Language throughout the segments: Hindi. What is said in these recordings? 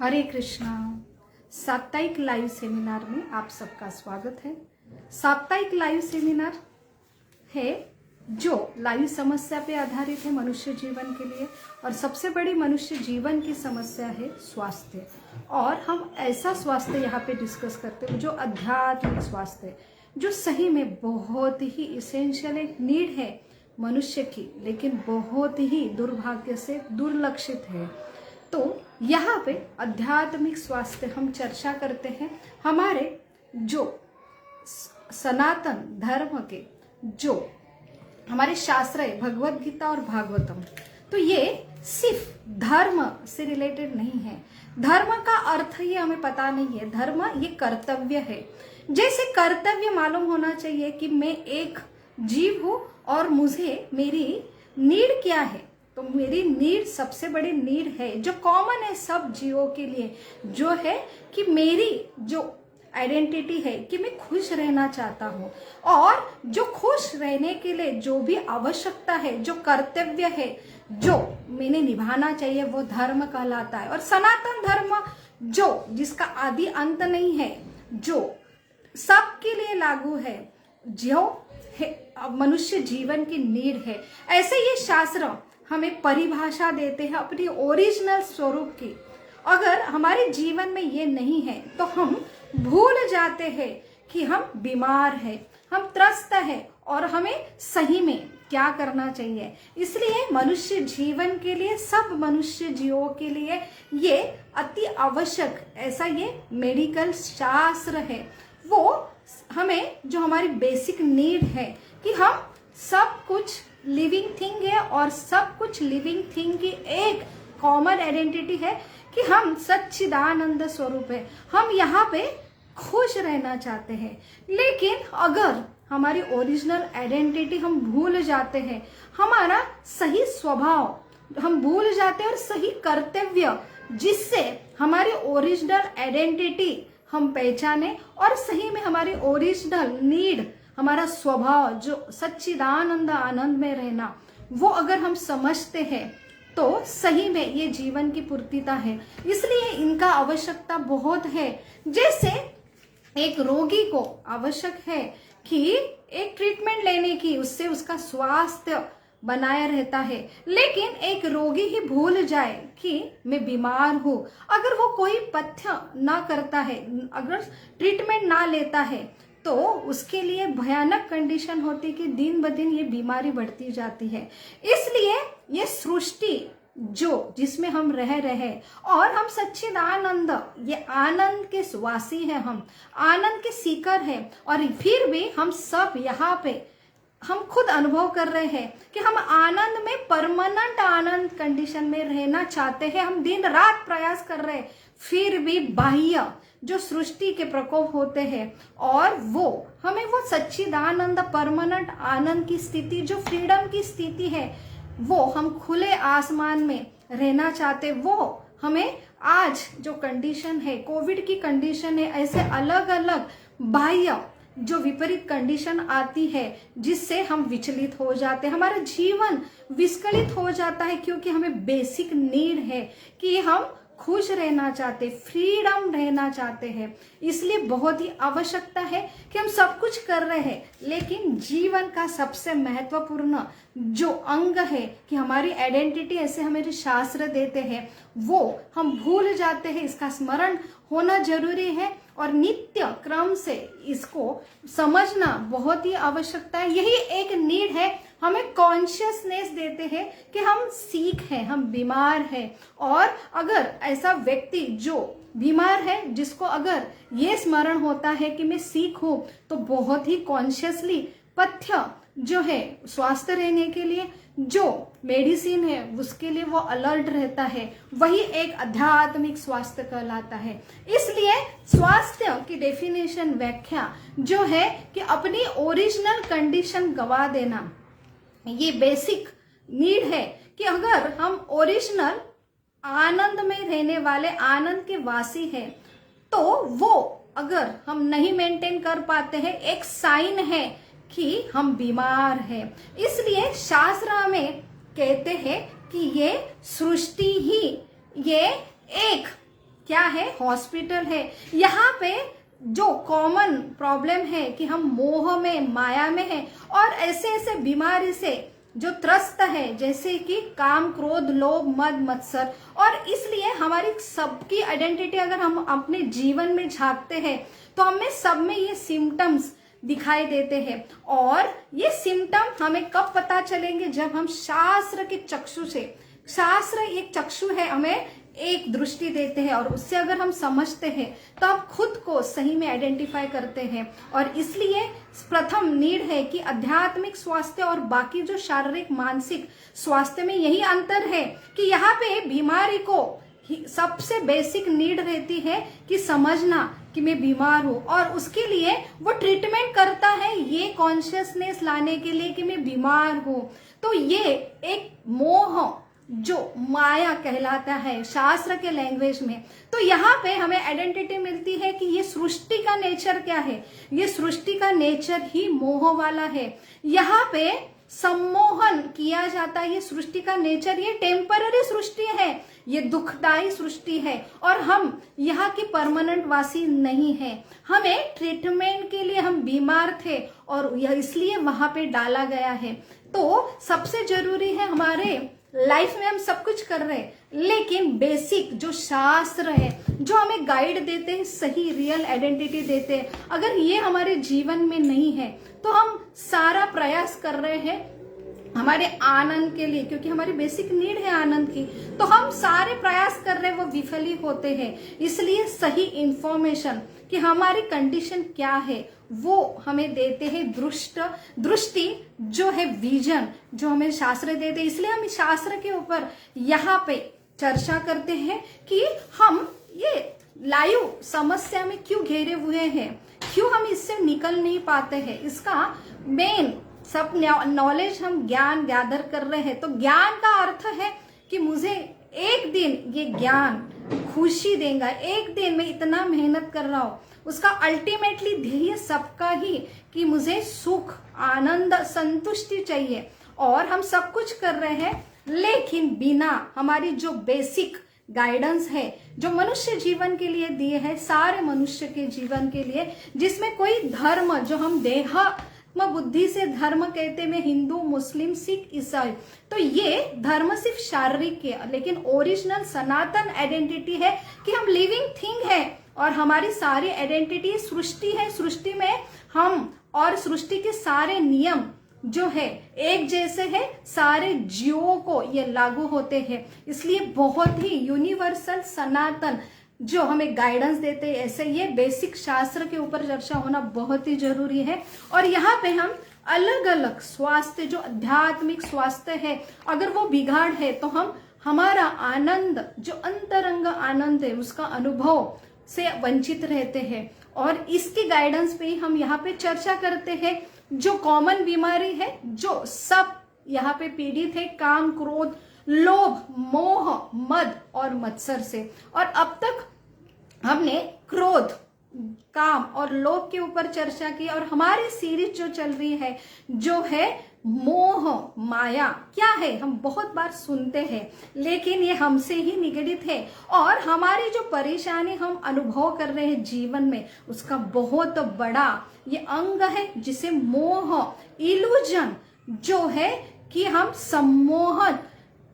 हरे कृष्णा। साप्ताहिक लाइव सेमिनार में आप सबका स्वागत है। साप्ताहिक लाइव सेमिनार है जो लाइव समस्या पे आधारित है मनुष्य जीवन के लिए, और सबसे बड़ी मनुष्य जीवन की समस्या है स्वास्थ्य। और हम ऐसा स्वास्थ्य यहाँ पे डिस्कस करते हैं जो आध्यात्मिक स्वास्थ्य है, जो सही में बहुत ही इसेंशियल एक नीड है मनुष्य की, लेकिन बहुत ही दुर्भाग्य से दुर्लक्षित है। तो यहाँ पे आध्यात्मिक स्वास्थ्य हम चर्चा करते हैं। हमारे जो सनातन धर्म के जो हमारे शास्त्र है, भगवत गीता और भागवतम, तो ये सिर्फ धर्म से रिलेटेड नहीं है। धर्म का अर्थ ये हमें पता नहीं है। धर्म ये कर्तव्य है। जैसे कर्तव्य मालूम होना चाहिए कि मैं एक जीव हूं और मुझे मेरी नीड क्या है, तो मेरी नीड सबसे बड़ी नीड है जो कॉमन है सब जीवों के लिए, जो है कि मेरी जो आइडेंटिटी है कि मैं खुश रहना चाहता हूँ, और जो खुश रहने के लिए जो भी आवश्यकता है, जो कर्तव्य है, जो मैंने निभाना चाहिए, वो धर्म कहलाता है। और सनातन धर्म जो जिसका आदि अंत नहीं है, जो सबके लिए लागू है, जो मनुष्य जीवन की नीड है, ऐसे ये शास्त्र हमें परिभाषा देते हैं अपनी ओरिजिनल स्वरूप की। अगर हमारे जीवन में ये नहीं है तो हम भूल जाते हैं कि हम बीमार हैं, हम त्रस्त हैं और हमें सही में क्या करना चाहिए। इसलिए मनुष्य जीवन के लिए, सब मनुष्य जीवों के लिए ये अति आवश्यक ऐसा ये मेडिकल शास्त्र है। वो हमें जो हमारी बेसिक नीड है कि हम सब कुछ लिविंग थिंग है, और सब कुछ लिविंग थिंग की एक कॉमन आइडेंटिटी है कि हम सच्चिदानंद स्वरूप है। हम यहाँ पे खुश रहना चाहते हैं, लेकिन अगर हमारी ओरिजिनल आइडेंटिटी हम भूल जाते हैं, हमारा सही स्वभाव हम भूल जाते हैं और सही कर्तव्य जिससे हमारी ओरिजिनल आइडेंटिटी हम पहचाने, और सही में हमारी ओरिजिनल नीड, हमारा स्वभाव जो सच्चिदानंद आनंद में रहना, वो अगर हम समझते हैं तो सही में ये जीवन की पूर्तिता है। इसलिए इनका आवश्यकता बहुत है। जैसे एक रोगी को आवश्यक है कि एक ट्रीटमेंट लेने की, उससे उसका स्वास्थ्य बनाया रहता है, लेकिन एक रोगी ही भूल जाए कि मैं बीमार हूं, अगर वो कोई पथ्य ना करता है, अगर ट्रीटमेंट ना लेता है, तो उसके लिए भयानक कंडीशन होती कि दिन ब दिन ये बीमारी बढ़ती जाती है। इसलिए ये सृष्टि जो जिसमें हम रह रहे, और हम सच्चिदानंद, ये आनंद के वासी हैं, हम आनंद के सीकर हैं, और फिर भी हम सब यहाँ पे हम खुद अनुभव कर रहे हैं कि हम आनंद में, परमानेंट आनंद कंडीशन में रहना चाहते हैं। हम दिन रात प्रयास कर रहे हैं, फिर भी बाह्य जो सृष्टि के प्रकोप होते हैं, और वो हमें वो सच्चिदानंद परमानेंट आनंद की स्थिति, जो फ्रीडम की स्थिति है, वो हम खुले आसमान में रहना चाहते। वो हमें आज जो कंडीशन है, कोविड की कंडीशन है, ऐसे अलग अलग बाह्य जो विपरीत कंडीशन आती है जिससे हम विचलित हो जाते हैं, हमारा जीवन विस्कलित हो जाता है, क्योंकि हमें बेसिक नीड है कि हम खुश रहना चाहते, फ्रीडम रहना चाहते हैं। इसलिए बहुत ही आवश्यकता है कि हम सब कुछ कर रहे हैं, लेकिन जीवन का सबसे महत्वपूर्ण जो अंग है कि हमारी आइडेंटिटी, ऐसे हमारे शास्त्र देते हैं, वो हम भूल जाते हैं। इसका स्मरण होना जरूरी है और नित्य क्रम से इसको समझना बहुत ही आवश्यकता है। यही एक नीड है, हमें कॉन्शियसनेस देते हैं कि हम सिक हैं, हम बीमार हैं। और अगर ऐसा व्यक्ति जो बीमार है, जिसको अगर ये स्मरण होता है कि मैं सिक हूं, तो बहुत ही कॉन्शियसली पथ्य जो है स्वास्थ्य रहने के लिए, जो मेडिसिन है उसके लिए वो अलर्ट रहता है, वही एक आध्यात्मिक स्वास्थ्य कहलाता है। इसलिए स्वास्थ्य की डेफिनेशन, व्याख्या जो है कि अपनी ओरिजिनल कंडीशन गवा देना, ये बेसिक नीड है कि अगर हम ओरिजिनल आनंद में रहने वाले, आनंद के वासी हैं, तो वो अगर हम नहीं मेंटेन कर पाते हैं, एक साइन है कि हम बीमार हैं। इसलिए शास्त्र हमें कहते हैं कि ये सृष्टि ही ये एक क्या है, हॉस्पिटल है। यहाँ पे जो कॉमन प्रॉब्लम है कि हम मोह में, माया में हैं और ऐसे ऐसे बीमारी से जो त्रस्त है, जैसे कि काम, क्रोध, लोभ, मद, मत्सर। और इसलिए हमारी सबकी आइडेंटिटी अगर हम अपने जीवन में झांकते हैं तो हमें सब में ये सिम्टम्स दिखाई देते हैं। और ये सिम्टम हमें कब पता चलेंगे, जब हम शास्त्र के चक्षु से, शास्त्र एक चक्षु है, हमें एक दृष्टि देते हैं और उससे अगर हम समझते हैं तो हम खुद को सही में आइडेंटिफाई करते हैं। और इसलिए प्रथम नीड है कि आध्यात्मिक स्वास्थ्य और बाकी जो शारीरिक मानसिक स्वास्थ्य में यही अंतर है कि यहाँ पे बीमारी को सबसे बेसिक नीड रहती है कि समझना कि मैं बीमार हूं और उसके लिए वो ट्रीटमेंट करता है ये कॉन्शियसनेस लाने के लिए कि मैं बीमार हूं। तो ये एक मोह जो माया कहलाता है शास्त्र के लैंग्वेज में। तो यहाँ पे हमें आइडेंटिटी मिलती है कि ये सृष्टि का नेचर क्या है, ये सृष्टि का नेचर ही मोह वाला है। यहाँ पे सम्मोहन किया जाता है, ये सृष्टि का नेचर, ये टेम्पररी सृष्टि है, ये दुखदायी सृष्टि है और हम यहाँ की परमानेंट वासी नहीं है। हमें ट्रीटमेंट के लिए हम बीमार थे और यह इसलिए वहां पे डाला गया है। तो सबसे जरूरी है, हमारे लाइफ में हम सब कुछ कर रहे हैं लेकिन बेसिक जो शास्त्र है जो हमें गाइड देते हैं, सही रियल आइडेंटिटी देते हैं, अगर ये हमारे जीवन में नहीं है तो हम सारा प्रयास कर रहे हैं हमारे आनंद के लिए, क्योंकि हमारी बेसिक नीड है आनंद की, तो हम सारे प्रयास कर रहे हैं वो विफल ही होते हैं। इसलिए सही इंफॉर्मेशन कि हमारी कंडीशन क्या है वो हमें देते हैं दृष्टि जो है, विजन जो हमें शास्त्र देते हैं। इसलिए हम शास्त्र के ऊपर यहाँ पे चर्चा करते हैं कि हम ये लाइव समस्या में क्यों घेरे हुए हैं, क्यों हम इससे निकल नहीं पाते हैं। इसका मेन सब नॉलेज हम ज्ञान गैदर कर रहे हैं। तो ज्ञान का अर्थ है कि मुझे एक दिन ये ज्ञान खुशी देगा, एक दिन मैं इतना मेहनत कर रहा हूं, उसका अल्टीमेटली ध्येय सबका ही कि मुझे सुख, आनंद, संतुष्टि चाहिए। और हम सब कुछ कर रहे हैं लेकिन बिना हमारी जो बेसिक गाइडेंस है जो मनुष्य जीवन के लिए दिए है, सारे मनुष्य के जीवन के लिए, जिसमें कोई धर्म जो हम देहात्म बुद्धि से धर्म कहते में हिंदू, मुस्लिम, सिख, ईसाई, तो ये धर्म सिर्फ शारीरिक है लेकिन ओरिजिनल सनातन आइडेंटिटी है कि हम लिविंग थिंग है और हमारी सारी आइडेंटिटी सृष्टि है। सृष्टि में हम और सृष्टि के सारे नियम जो है एक जैसे है, सारे जीवों को ये लागू होते हैं। इसलिए बहुत ही यूनिवर्सल सनातन जो हमें गाइडेंस देते हैं, ऐसे ये बेसिक शास्त्र के ऊपर चर्चा होना बहुत ही जरूरी है। और यहाँ पे हम अलग अलग स्वास्थ्य जो आध्यात्मिक स्वास्थ्य है, अगर वो बिगाड़ है तो हम हमारा आनंद जो अंतरंग आनंद है उसका अनुभव से वंचित रहते हैं। और इसकी गाइडेंस पे ही हम यहाँ पे चर्चा करते हैं जो कॉमन बीमारी है जो सब यहाँ पे पीड़ित है, काम, क्रोध, लोभ, मोह, मद और मत्सर से। और अब तक हमने क्रोध, काम और लोभ के ऊपर चर्चा की और हमारी सीरीज जो चल रही है जो है मोह माया क्या है, हम बहुत बार सुनते हैं लेकिन ये हमसे ही निगडित है और हमारी जो परेशानी हम अनुभव कर रहे हैं जीवन में उसका बहुत बड़ा ये अंग है जिसे मोह, इल्यूजन जो है कि हम सम्मोहन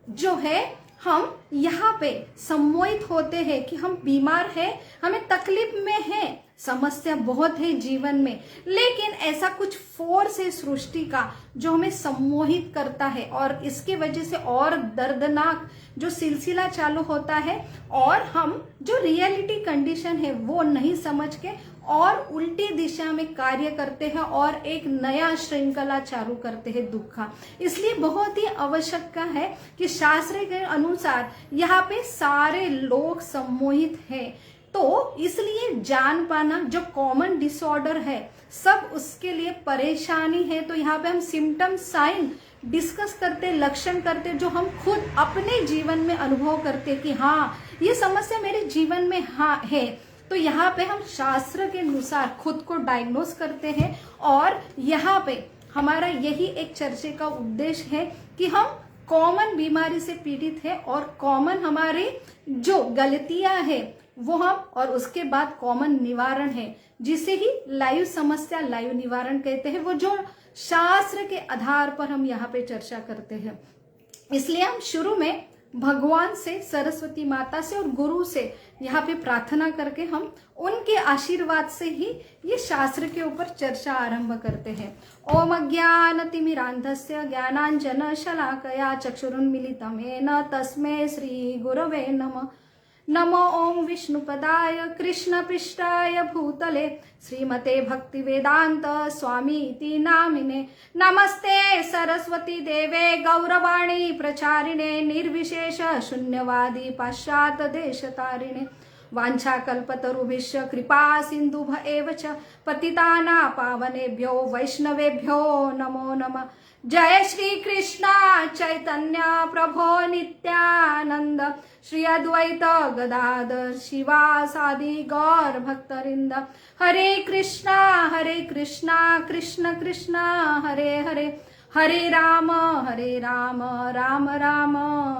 जो है, हम यहाँ पे सम्मोहित होते हैं कि हम बीमार हैं, हमें तकलीफ में है, समस्या बहुत है जीवन में, लेकिन ऐसा कुछ फोर्स है सृष्टि का जो हमें सम्मोहित करता है और इसके वजह से और दर्दनाक जो सिलसिला चालू होता है और हम जो रियलिटी कंडीशन है वो नहीं समझ के और उल्टी दिशा में कार्य करते हैं और एक नया श्रृंखला चालू करते हैं दुख का। इसलिए बहुत ही आवश्यकता है कि शास्त्र के अनुसार यहाँ पे सारे लोग सम्मोहित हैं। तो इसलिए जान पाना जो कॉमन डिसऑर्डर है सब उसके लिए परेशानी है। तो यहाँ पे हम सिम्टम, साइन डिस्कस करते, लक्षण करते जो हम खुद अपने जीवन में अनुभव करते कि हाँ ये समस्या मेरे जीवन में हाँ है। तो यहाँ पे हम शास्त्र के अनुसार खुद को डायग्नोस करते हैं और यहाँ पे हमारा यही एक चर्चा का उद्देश्य है कि हम कॉमन बीमारी से पीड़ित है और कॉमन हमारे जो गलतियां है वो हम, और उसके बाद कॉमन निवारण है जिसे ही लाइव समस्या लाइव निवारण कहते हैं, वो जो शास्त्र के आधार पर हम यहाँ पे चर्चा करते हैं। इसलिए हम शुरू में भगवान से, सरस्वती माता से और गुरु से यहाँ पे प्रार्थना करके हम उनके आशीर्वाद से ही ये शास्त्र के ऊपर चर्चा आरंभ करते हैं। ओम अज्ञानतिमिरान्धस्य ज्ञानाञ्जन शलाकया चक्षुरुन्मीलितं येन तस्मै श्री गुरवे नमः। नमो ओम विष्णुपदाय कृष्णपृष्ठाय भूतले श्रीमते भक्तिवेदांत स्वामी इति नामिने। नमस्ते सरस्वती देवे गौरवाणी प्रचारिणे निर्विशेष शून्यवादी पाश्चात्य देशतारिणे। वाञ्छाकल्पतरुभ्यश्च कृपा सिन्धुभ एव च पतितानां पावनेभ्यो वैष्णवेभ्यो नमो नमः। जय श्री कृष्ण चैतन्य प्रभो नित्यानंद श्री अद्वैत गदाधर शिवासादि गौर भक्तवृंद। हरे कृष्णा कृष्ण कृष्ण हरे हरे, हरे राम राम राम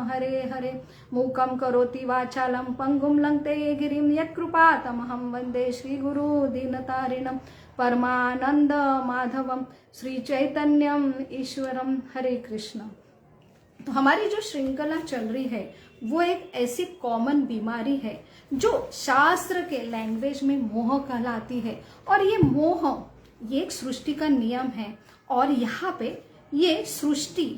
हरे हरे। मूकं करोति वाचालं पंगुं लंघते गिरिं यत्कृपातमहं वन्दे श्रीगुरु दीनतारिणं परमानंद माधवम श्री चैतन्यम ईश्वरम। हरे कृष्ण। तो हमारी जो श्रृंखला चल रही है वो एक ऐसी कॉमन बीमारी है जो शास्त्र के लैंग्वेज में मोह कहलाती है। और ये मोह, ये एक सृष्टि का नियम है और यहाँ पे ये सृष्टि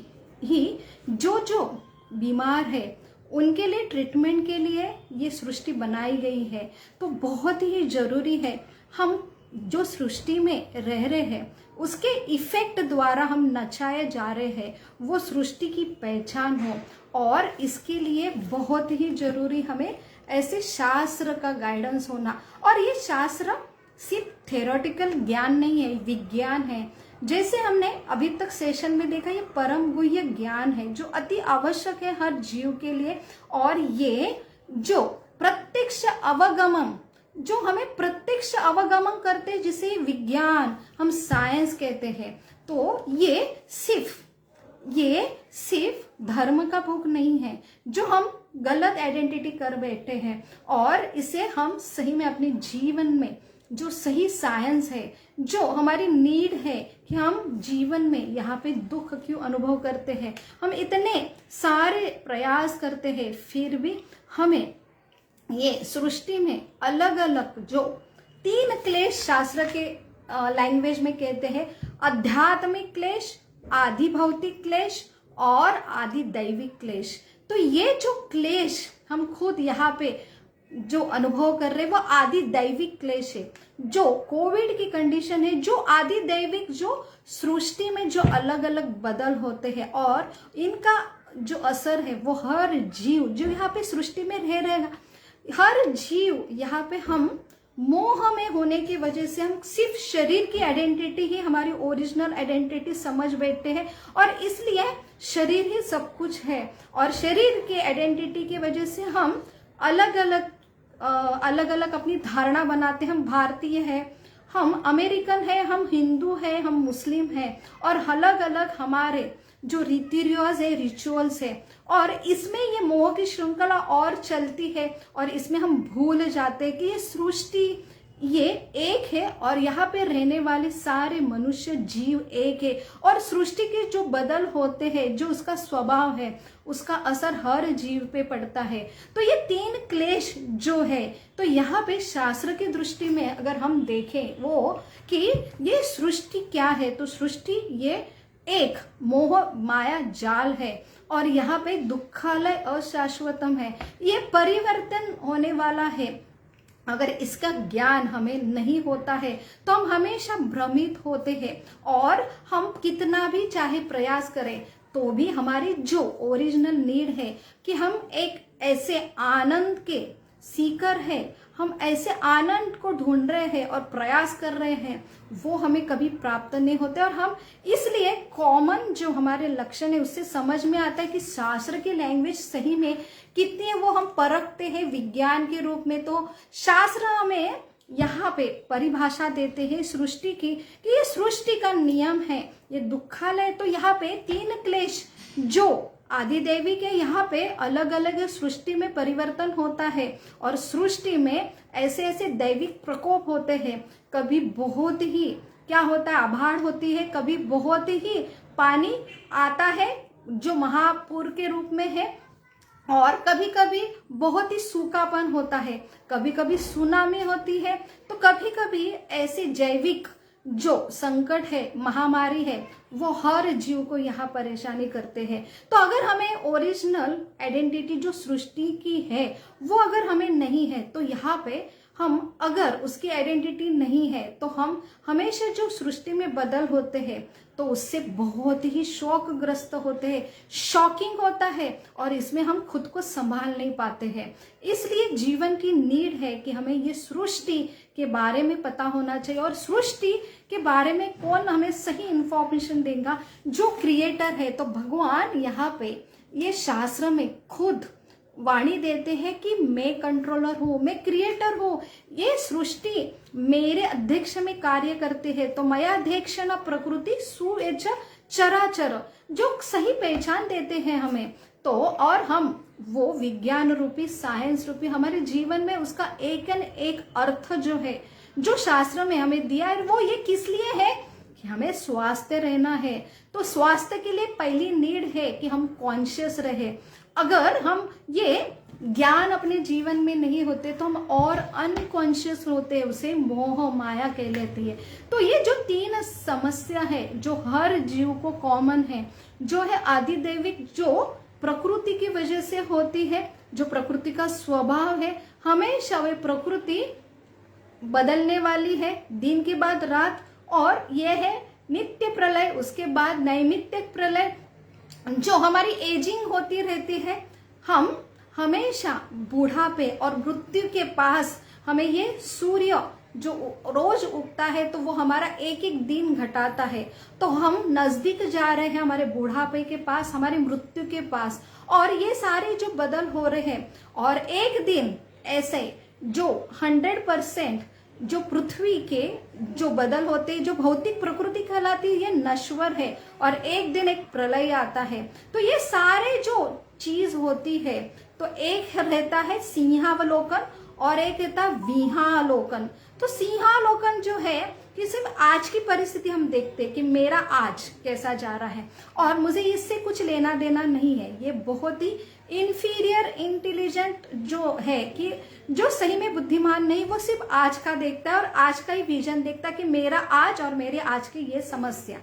ही जो बीमार है उनके लिए ट्रीटमेंट के लिए ये सृष्टि बनाई गई है। तो बहुत ही जरूरी है हम जो सृष्टि में रह रहे हैं उसके इफेक्ट द्वारा हम नचाए जा रहे हैं, वो सृष्टि की पहचान हो। और इसके लिए बहुत ही जरूरी हमें ऐसे शास्त्र का गाइडेंस होना। और ये शास्त्र सिर्फ थ्योरेटिकल ज्ञान नहीं है, विज्ञान है। जैसे हमने अभी तक सेशन में देखा, ये परम गुह्य ज्ञान है जो अति आवश्यक है हर जीव के लिए। और ये जो प्रत्यक्ष अवगमन, जो हमें प्रत्यक्ष अवगमन करते हैं, जिसे विज्ञान हम साइंस कहते हैं, तो ये सिर्फ धर्म का भोग नहीं है जो हम गलत आइडेंटिटी कर बैठे हैं। और इसे हम सही में अपने जीवन में, जो सही साइंस है, जो हमारी नीड है कि हम जीवन में यहाँ पे दुख क्यों अनुभव करते हैं, हम इतने सारे प्रयास करते हैं, फिर भी हमें ये सृष्टि में अलग अलग जो 3 क्लेश शास्त्र के लैंग्वेज में कहते हैं, आध्यात्मिक क्लेश, आदि भौतिक क्लेश और आदि दैविक क्लेश। तो ये जो क्लेश हम खुद यहाँ पे जो अनुभव कर रहे हैं वो आदि दैविक क्लेश है। जो कोविड की कंडीशन है, जो आदि दैविक, जो सृष्टि में जो अलग अलग बदल होते हैं और इनका जो असर है वो हर जीव जो यहाँ पे सृष्टि में रह रहेगा, हर जीव यहाँ पे हम मोह में होने की वजह से हम सिर्फ शरीर की आइडेंटिटी ही हमारी ओरिजिनल आइडेंटिटी समझ बैठते हैं और इसलिए शरीर ही सब कुछ है। और शरीर की आइडेंटिटी की वजह से हम अलग अलग अपनी धारणा बनाते हैं। हम भारतीय हैं, हम अमेरिकन है, हम हिंदू है, हम मुस्लिम है और अलग अलग हमारे जो रीति रिवाज है, रिचुअल्स है। और इसमें ये मोह की श्रृंखला और चलती है और इसमें हम भूल जाते हैं कि ये सृष्टि ये एक है और यहाँ पे रहने वाले सारे मनुष्य जीव एक है। और सृष्टि के जो बदल होते हैं, जो उसका स्वभाव है, उसका असर हर जीव पे पड़ता है। तो ये 3 क्लेश जो है, तो यहाँ पे शास्त्र की दृष्टि में अगर हम देखें वो कि ये सृष्टि क्या है, तो सृष्टि ये एक मोह माया जाल है और यहाँ पे दुखालय अशाश्वतम है, ये परिवर्तन होने वाला है। अगर इसका ज्ञान हमें नहीं होता है तो हम हमेशा भ्रमित होते हैं और हम कितना भी चाहे प्रयास करें तो भी हमारी जो ओरिजिनल नीड है कि हम एक ऐसे आनंद के सीकर है, हम ऐसे आनंद को ढूंढ रहे हैं और प्रयास कर रहे हैं, वो हमें कभी प्राप्त नहीं होते। और हम इसलिए कॉमन जो हमारे लक्षण है उससे समझ में आता है कि शास्त्र की लैंग्वेज सही में कितनी है, वो हम परखते हैं विज्ञान के रूप में। तो शास्त्र हमें यहाँ पे परिभाषा देते हैं सृष्टि की कि ये सृष्टि का नियम है, ये दुखालय। तो यहाँ पे 3 क्लेश जो आदिदैविक है, यहाँ पे अलग अलग सृष्टि में परिवर्तन होता है और सृष्टि में ऐसे ऐसे दैविक प्रकोप होते हैं। कभी बहुत ही क्या होता है, आभाड़ होती है, कभी बहुत ही पानी आता है जो महापूर के रूप में है, और कभी कभी बहुत ही सूखापन होता है, कभी कभी सुनामी होती है, तो कभी कभी ऐसी जैविक जो संकट है, महामारी है, वो हर जीव को यहाँ परेशानी करते हैं। तो अगर हमें ओरिजिनल आइडेंटिटी जो सृष्टि की है वो अगर हमें नहीं है, तो यहाँ पे हम अगर उसकी आइडेंटिटी नहीं है तो हम हमेशा जो सृष्टि में बदल होते हैं तो उससे बहुत ही शोकग्रस्त होते हैं, शॉकिंग होता है, और इसमें हम खुद को संभाल नहीं पाते हैं। इसलिए जीवन की नीड है कि हमें ये सृष्टि के बारे में पता होना चाहिए, और सृष्टि के बारे में कौन हमें सही इंफॉर्मेशन देगा, जो क्रिएटर है। तो भगवान यहाँ पे ये शास्त्र में खुद वाणी देते हैं कि मैं कंट्रोलर हूं, मैं क्रिएटर हूं, ये सृष्टि मेरे अध्यक्ष में कार्य करते हैं। तो मया अध्यक्षण प्रकृति सुएच चराचर, जो सही पहचान देते हैं हमें। तो और हम वो विज्ञान रूपी, साइंस रूपी हमारे जीवन में उसका एक न एक अर्थ जो है, जो शास्त्र में हमें दिया है, वो ये किस लिए है कि हमें स्वास्थ्य रहना है। तो स्वास्थ्य के लिए पहली नीड है कि हम कॉन्शियस रहे। अगर हम ये ज्ञान अपने जीवन में नहीं होते तो हम और अनकॉन्शियस होते हैं, उसे मोह माया कहलाती है। तो ये जो तीन समस्या है जो हर जीव को कॉमन है, जो है आदिदैविक, जो प्रकृति की वजह से होती है, जो प्रकृति का स्वभाव है, हमेशा वे प्रकृति बदलने वाली है, दिन के बाद रात, और ये है नित्य प्रलय, उसके बाद नैमित्तिक प्रलय, जो हमारी एजिंग होती रहती है। हम हमेशा बुढ़ापे और मृत्यु के पास, हमें ये सूर्य जो रोज उगता है तो वो हमारा एक एक दिन घटाता है, तो हम नजदीक जा रहे हैं हमारे बुढ़ापे के पास, हमारी मृत्यु के पास, और ये सारे जो बदल हो रहे हैं, और एक दिन ऐसे जो 100% जो पृथ्वी के जो बदल होते हैं, जो भौतिक प्रकृति कहलाती है, ये नश्वर है, और एक दिन एक प्रलय आता है। तो ये सारे जो चीज होती है, तो एक रहता है सिंहावलोकन और एक रहता है विहालोकन। तो सिंहालोकन जो है कि सिर्फ आज की परिस्थिति हम देखते हैं कि मेरा आज कैसा जा रहा है और मुझे इससे कुछ लेना देना नहीं है। ये बहुत ही इंफीरियर इंटेलिजेंट जो है कि जो सही में बुद्धिमान नहीं, वो सिर्फ आज का देखता है और आज का ही विजन देखता है कि मेरा आज और मेरे आज की ये समस्या।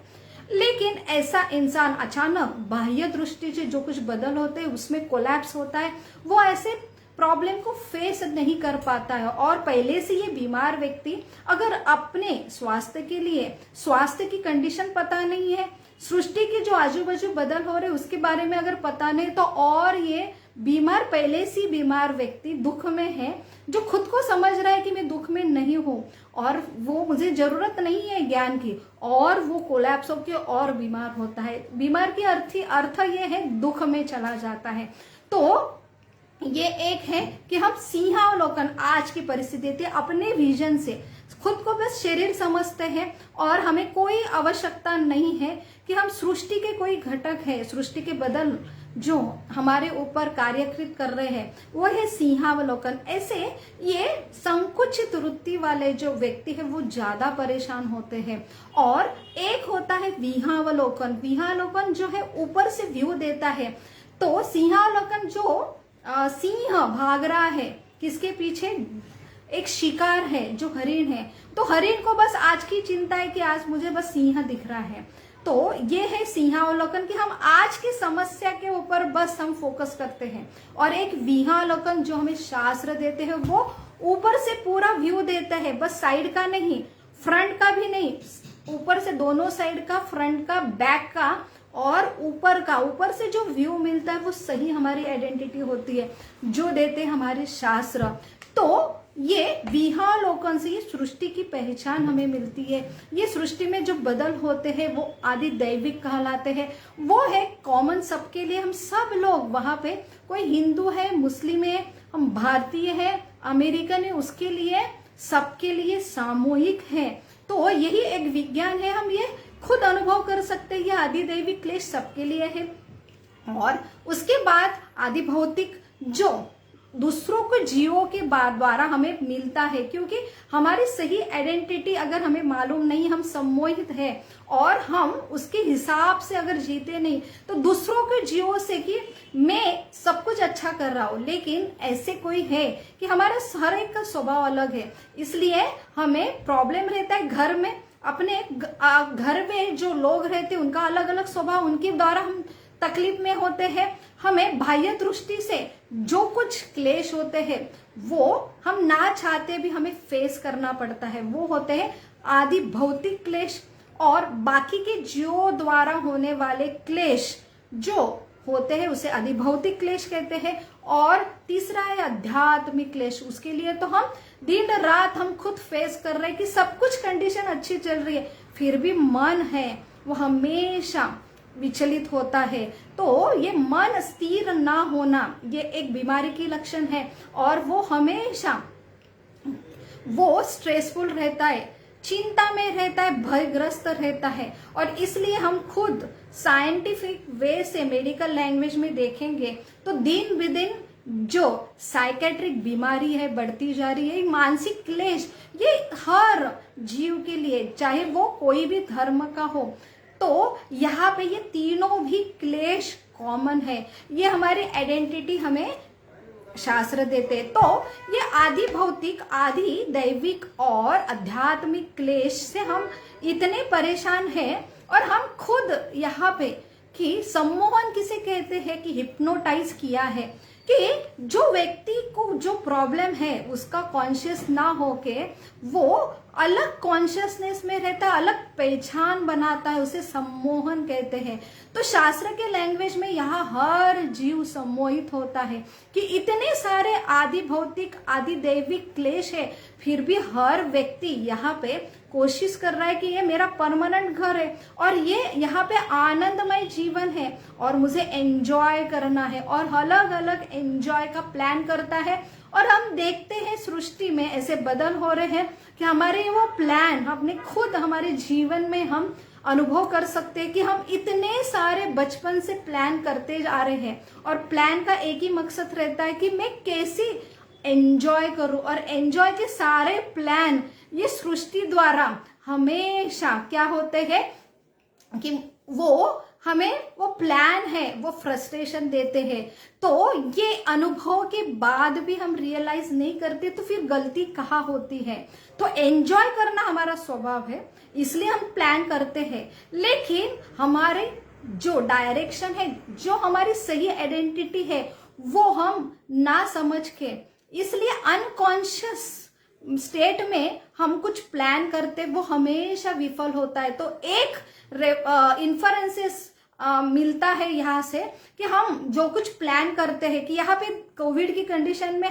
लेकिन ऐसा इंसान अचानक बाह्य दृष्टि से जो कुछ बदल होते हैं उसमें कोलैप्स होता है, वो ऐसे प्रॉब्लम को फेस नहीं कर पाता है। और पहले से ये बीमार व्यक्ति अगर अपने स्वास्थ्य के लिए स्वास्थ्य की कंडीशन पता नहीं है, सृष्टि के जो आजू बाजू बदल हो रहे उसके बारे में अगर पता नहीं, तो और ये बीमार, पहले से बीमार व्यक्ति दुख में है, जो खुद को समझ रहा है कि मैं दुख में नहीं हूं और वो मुझे जरूरत नहीं है ज्ञान की, और वो कोलैप्स होकर और बीमार होता है। बीमार की अर्थ ये है दुख में चला जाता है। तो ये एक है कि हम सिंहावलोकन आज की परिस्थिति अपने विजन से खुद को बस शरीर समझते हैं और हमें कोई आवश्यकता नहीं है कि हम सृष्टि के कोई घटक है, सृष्टि के बदल जो हमारे ऊपर कार्यकृत कर रहे हैं वो है सिंहावलोकन। ऐसे ये संकुचित वृत्ति वाले जो व्यक्ति है वो ज्यादा परेशान होते हैं। और एक होता है विहावलोकन। विहावलोकन जो है ऊपर से व्यू देता है। तो सिंहावलोकन जो सिंह भाग रहा है, किसके पीछे? एक शिकार है जो हरिण है, तो हरिण को बस आज की चिंता है कि आज मुझे बस सिंह दिख रहा है। तो ये है सिंहावलोकन कि हम आज की समस्या के ऊपर बस हम फोकस करते हैं। और एक विहावलोकन जो हमें शास्त्र देते हैं वो ऊपर से पूरा व्यू देता है, बस साइड का नहीं, फ्रंट का भी नहीं, ऊपर से दोनों साइड का, फ्रंट का, बैक का और ऊपर का। ऊपर से जो व्यू मिलता है वो सही हमारी आइडेंटिटी होती है जो देते हैं हमारे शास्त्र। तो ये विहावलोकन से ये सृष्टि की पहचान हमें मिलती है। ये सृष्टि में जो बदल होते हैं वो आदि दैविक कहलाते हैं। वो है कॉमन सबके लिए, हम सब लोग वहां पे, कोई हिंदू है, मुस्लिम है, हम भारतीय है, अमेरिकन है, उसके लिए सबके लिए सामूहिक है। तो यही एक विज्ञान है, हम ये खुद अनुभव कर सकते हैं। ये आदि दैविक क्लेश सबके लिए है। और उसके बाद आदि भौतिक जो दूसरों को जीवों के द्वारा हमें मिलता है, क्योंकि हमारी सही आइडेंटिटी अगर हमें मालूम नहीं, हम सम्मोहित है और हम उसके हिसाब से अगर जीते नहीं, तो दूसरों के जीवों से कि मैं सब कुछ अच्छा कर रहा हूं, लेकिन ऐसे कोई है कि हमारा हर एक का स्वभाव अलग है, इसलिए हमें प्रॉब्लम रहता है घर में। अपने घर में जो लोग रहते हैं उनका अलग अलग स्वभाव, उनके द्वारा हम तकलीफ में होते हैं। हमें बाह्य दृष्टि से जो कुछ क्लेश होते हैं वो हम ना चाहते भी हमें फेस करना पड़ता है, वो होते हैं आदि भौतिक क्लेश। और बाकी के जीवों द्वारा होने वाले क्लेश जो होते हैं उसे आदि भौतिक क्लेश कहते हैं। और तीसरा है आध्यात्मिक क्लेश, उसके लिए तो हम दिन रात हम खुद फेस कर रहे हैं कि सब कुछ कंडीशन अच्छी चल रही है, फिर भी मन है वो हमेशा विचलित होता है। तो ये मन स्थिर ना होना ये एक बीमारी की लक्षण है, और वो हमेशा वो स्ट्रेसफुल रहता है, चिंता में रहता है, भयग्रस्त रहता है। और इसलिए हम खुद साइंटिफिक वे से मेडिकल लैंग्वेज में देखेंगे तो दिन ब दिन जो साइकेट्रिक बीमारी है बढ़ती जा रही है, मानसिक क्लेश, ये हर जीव के लिए चाहे वो कोई भी धर्म का हो, तो यहाँ पे ये तीनों भी क्लेश कॉमन है। ये हमारी आइडेंटिटी हमें शास्त्र देते। तो ये आदि भौतिक, आदि दैविक और आध्यात्मिक क्लेश से हम इतने परेशान हैं, और हम खुद यहाँ पे कि सम्मोहन किसे कहते हैं कि हिप्नोटाइज किया है, कि जो व्यक्ति को जो प्रॉब्लम है उसका कॉन्शियस ना होके वो अलग कॉन्शियसनेस में रहता है, अलग पहचान बनाता है, उसे सम्मोहन कहते हैं। तो शास्त्र के लैंग्वेज में यहाँ हर जीव सम्मोहित होता है कि इतने सारे आदि भौतिक आदि दैविक क्लेश है, फिर भी हर व्यक्ति यहाँ पे कोशिश कर रहा है कि ये मेरा परमानेंट घर है और ये यहाँ पे आनंदमय जीवन है और मुझे एंजॉय करना है, और अलग अलग एंजॉय का प्लान करता है। और हम देखते हैं सृष्टि में ऐसे बदल हो रहे हैं कि हमारे वो प्लान अपने खुद हमारे जीवन में हम अनुभव कर सकते हैं कि हम इतने सारे बचपन से प्लान करते जा रहे हैं, और प्लान का एक ही मकसद रहता है कि मैं कैसे एंजॉय करूं। और एंजॉय के सारे प्लान ये सृष्टि द्वारा हमेशा क्या होते हैं कि वो हमें वो प्लान है वो फ्रस्ट्रेशन देते हैं। तो ये अनुभव के बाद भी हम रियलाइज नहीं करते, तो फिर गलती कहाँ होती है। तो एंजॉय करना हमारा स्वभाव है, इसलिए हम प्लान करते हैं, लेकिन हमारे जो डायरेक्शन है, जो हमारी सही आइडेंटिटी है, वो हम ना समझ के, इसलिए अनकॉन्शियस स्टेट में हम कुछ प्लान करते, वो हमेशा विफल होता है। तो एक इन्फरेंसेस मिलता है यहाँ से कि हम जो कुछ प्लान करते हैं कि यहाँ पे कोविड की कंडीशन में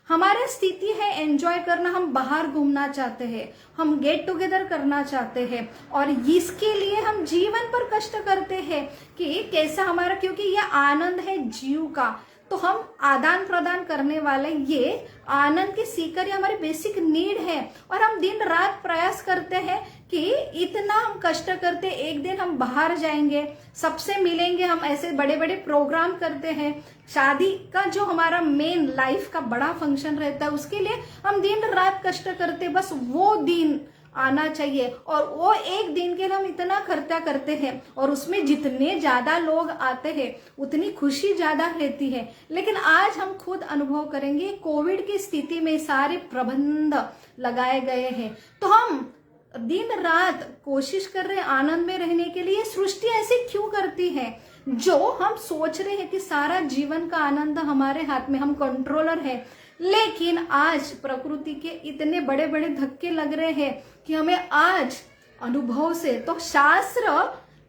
हमारा स्थिति है एंजॉय करना, हम बाहर घूमना चाहते हैं, हम गेट टुगेदर करना चाहते हैं, और इसके लिए हम जीवन पर कष्ट करते हैं कि कैसा हमारा, क्योंकि ये आनंद है जीव का, तो हम आदान प्रदान करने वाले ये आनंद की सीकर, ये हमारी बेसिक नीड है। और हम दिन रात प्रयास करते हैं कि इतना हम कष्ट करते, एक दिन हम बाहर जाएंगे, सबसे मिलेंगे, हम ऐसे बड़े बड़े प्रोग्राम करते हैं, शादी का जो हमारा मेन लाइफ का बड़ा फंक्शन रहता है उसके लिए हम दिन रात कष्ट करते, बस वो दिन आना चाहिए। और वो एक दिन के लिए हम इतना खर्चा करते हैं, और उसमें जितने ज्यादा लोग आते हैं उतनी खुशी ज्यादा रहती है। लेकिन आज हम खुद अनुभव करेंगे कोविड की स्थिति में सारे प्रबंध लगाए गए हैं, तो हम दिन रात कोशिश कर रहे हैं आनंद में रहने के लिए। सृष्टि ऐसे क्यों करती है, जो हम सोच रहे हैं कि सारा जीवन का आनंद हमारे हाथ में, हम कंट्रोलर है, लेकिन आज प्रकृति के इतने बड़े बड़े धक्के लग रहे हैं कि हमें आज अनुभव से, तो शास्त्र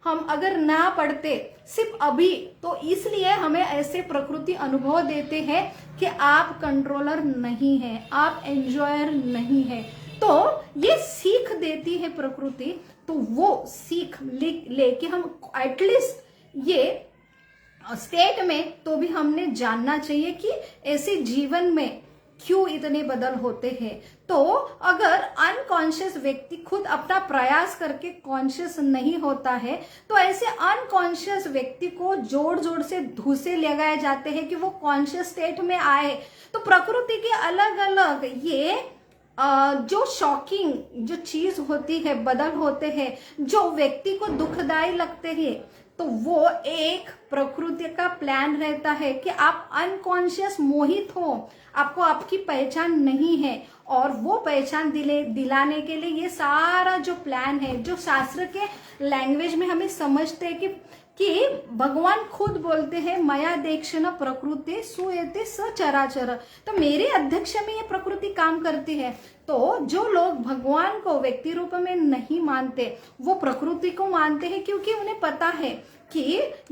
हम अगर ना पढ़ते सिर्फ अभी, तो इसलिए हमें ऐसे प्रकृति अनुभव देते हैं कि आप कंट्रोलर नहीं है, आप एंजॉयर नहीं है। तो ये सीख देती है प्रकृति, तो वो सीख लेके हम एटलीस्ट ये स्टेट में तो भी हमने जानना चाहिए कि ऐसे जीवन में क्यों इतने बदल होते हैं। तो अगर अनकॉन्शियस व्यक्ति खुद अपना प्रयास करके कॉन्शियस नहीं होता है तो ऐसे अनकॉन्शियस व्यक्ति को जोड़ जोड़ से धूसे लगाए जाते हैं कि वो कॉन्शियस स्टेट में आए। तो प्रकृति के अलग अलग ये जो शॉकिंग जो चीज होती है, बदल होते हैं जो व्यक्ति को दुखदाई लगते हैं, तो वो एक प्रकृति का प्लान रहता है कि आप अनकॉन्शियस मोहित हो, आपको आपकी पहचान नहीं है, और वो पहचान दिलाने के लिए ये सारा जो प्लान है, जो शास्त्र के लैंग्वेज में हमें समझते हैं कि भगवान खुद बोलते हैं मया देक्षण प्रकृति सुयते सचराचर। तो मेरे अध्यक्ष में ये प्रकृति काम करती है। तो जो लोग भगवान को व्यक्ति रूप में नहीं मानते वो प्रकृति को मानते हैं, क्योंकि उन्हें पता है कि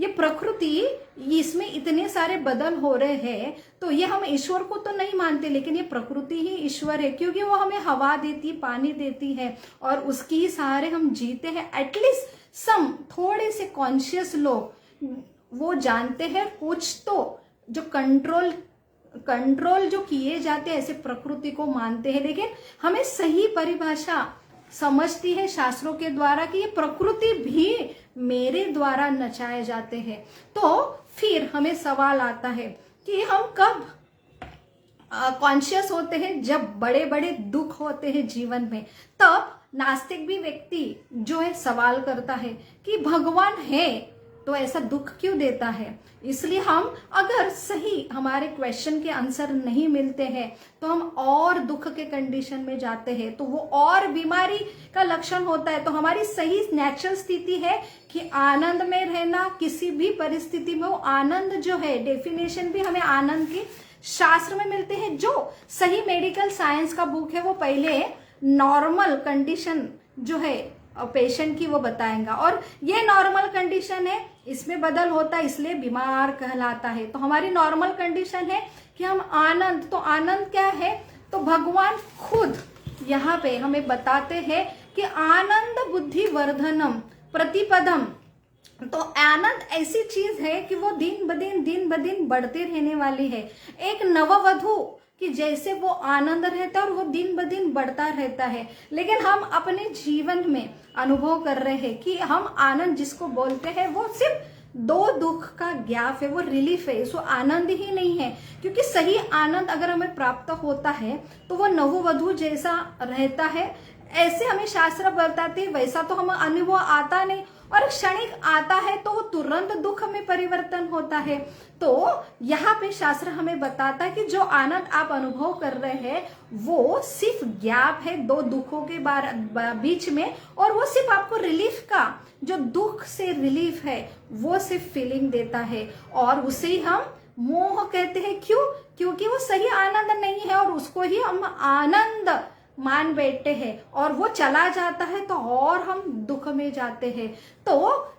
ये प्रकृति, इसमें इतने सारे बदल हो रहे हैं, तो ये हम ईश्वर को तो नहीं मानते लेकिन ये प्रकृति ही ईश्वर है, क्योंकि वो हमें हवा देती, पानी देती है और उसकी ही सहारे हम जीते हैं। एटलीस्ट थोड़े से कॉन्शियस लोग वो जानते हैं कुछ तो जो कंट्रोल जो किए जाते हैं ऐसे प्रकृति को मानते हैं। लेकिन हमें सही परिभाषा समझती है शास्त्रों के द्वारा कि ये प्रकृति भी मेरे द्वारा नचाए जाते हैं। तो फिर हमें सवाल आता है कि हम कब कॉन्शियस होते हैं, जब बड़े बड़े दुख होते हैं जीवन में। तब नास्तिक भी व्यक्ति जो है सवाल करता है कि भगवान है तो ऐसा दुख क्यों देता है। इसलिए हम अगर सही हमारे क्वेश्चन के आंसर नहीं मिलते हैं तो हम और दुख के कंडीशन में जाते हैं, तो वो और बीमारी का लक्षण होता है। तो हमारी सही नेचुरल स्थिति है कि आनंद में रहना, किसी भी परिस्थिति में। वो आनंद जो है, डेफिनेशन भी हमें आनंद की शास्त्र में मिलते हैं। जो सही मेडिकल साइंस का बुक है वो पहले नॉर्मल कंडीशन जो है पेशेंट की वो बताएगा, और ये नॉर्मल कंडीशन है, इसमें बदल होता है इसलिए बीमार कहलाता है। तो हमारी नॉर्मल कंडीशन है कि हम आनंद, तो आनंद क्या है, तो भगवान खुद यहाँ पे हमें बताते हैं कि आनंद बुद्धि वर्धनम प्रतिपदम। तो आनंद ऐसी चीज है कि वो दिन ब दिन बढ़ते रहने वाली है। एक नववधु कि जैसे वो आनंद रहता है और वो दिन ब दिन बढ़ता रहता है। लेकिन हम अपने जीवन में अनुभव कर रहे हैं कि हम आनंद जिसको बोलते हैं वो सिर्फ दो दुख का ज्ञाप है, वो रिलीफ है, सो आनंद ही नहीं है। क्योंकि सही आनंद अगर हमें प्राप्त होता है तो वो नववधु जैसा रहता है, ऐसे हमें शास्त्र बताते हैं। वैसा तो हमें अनुभव आता नहीं, और क्षणिक आता है तो वो तुरंत दुख में परिवर्तन होता है। तो यहाँ पे शास्त्र हमें बताता है कि जो आनंद आप अनुभव कर रहे हैं वो सिर्फ गैप है दो दुखों के बीच में, और वो सिर्फ आपको रिलीफ का, जो दुख से रिलीफ है वो सिर्फ फीलिंग देता है, और उसे ही हम मोह कहते हैं। क्यों? क्योंकि वो सही आनंद नहीं है और उसको ही हम आनंद मान बैठते हैं, और वो चला जाता है तो और हम दुख में जाते हैं। तो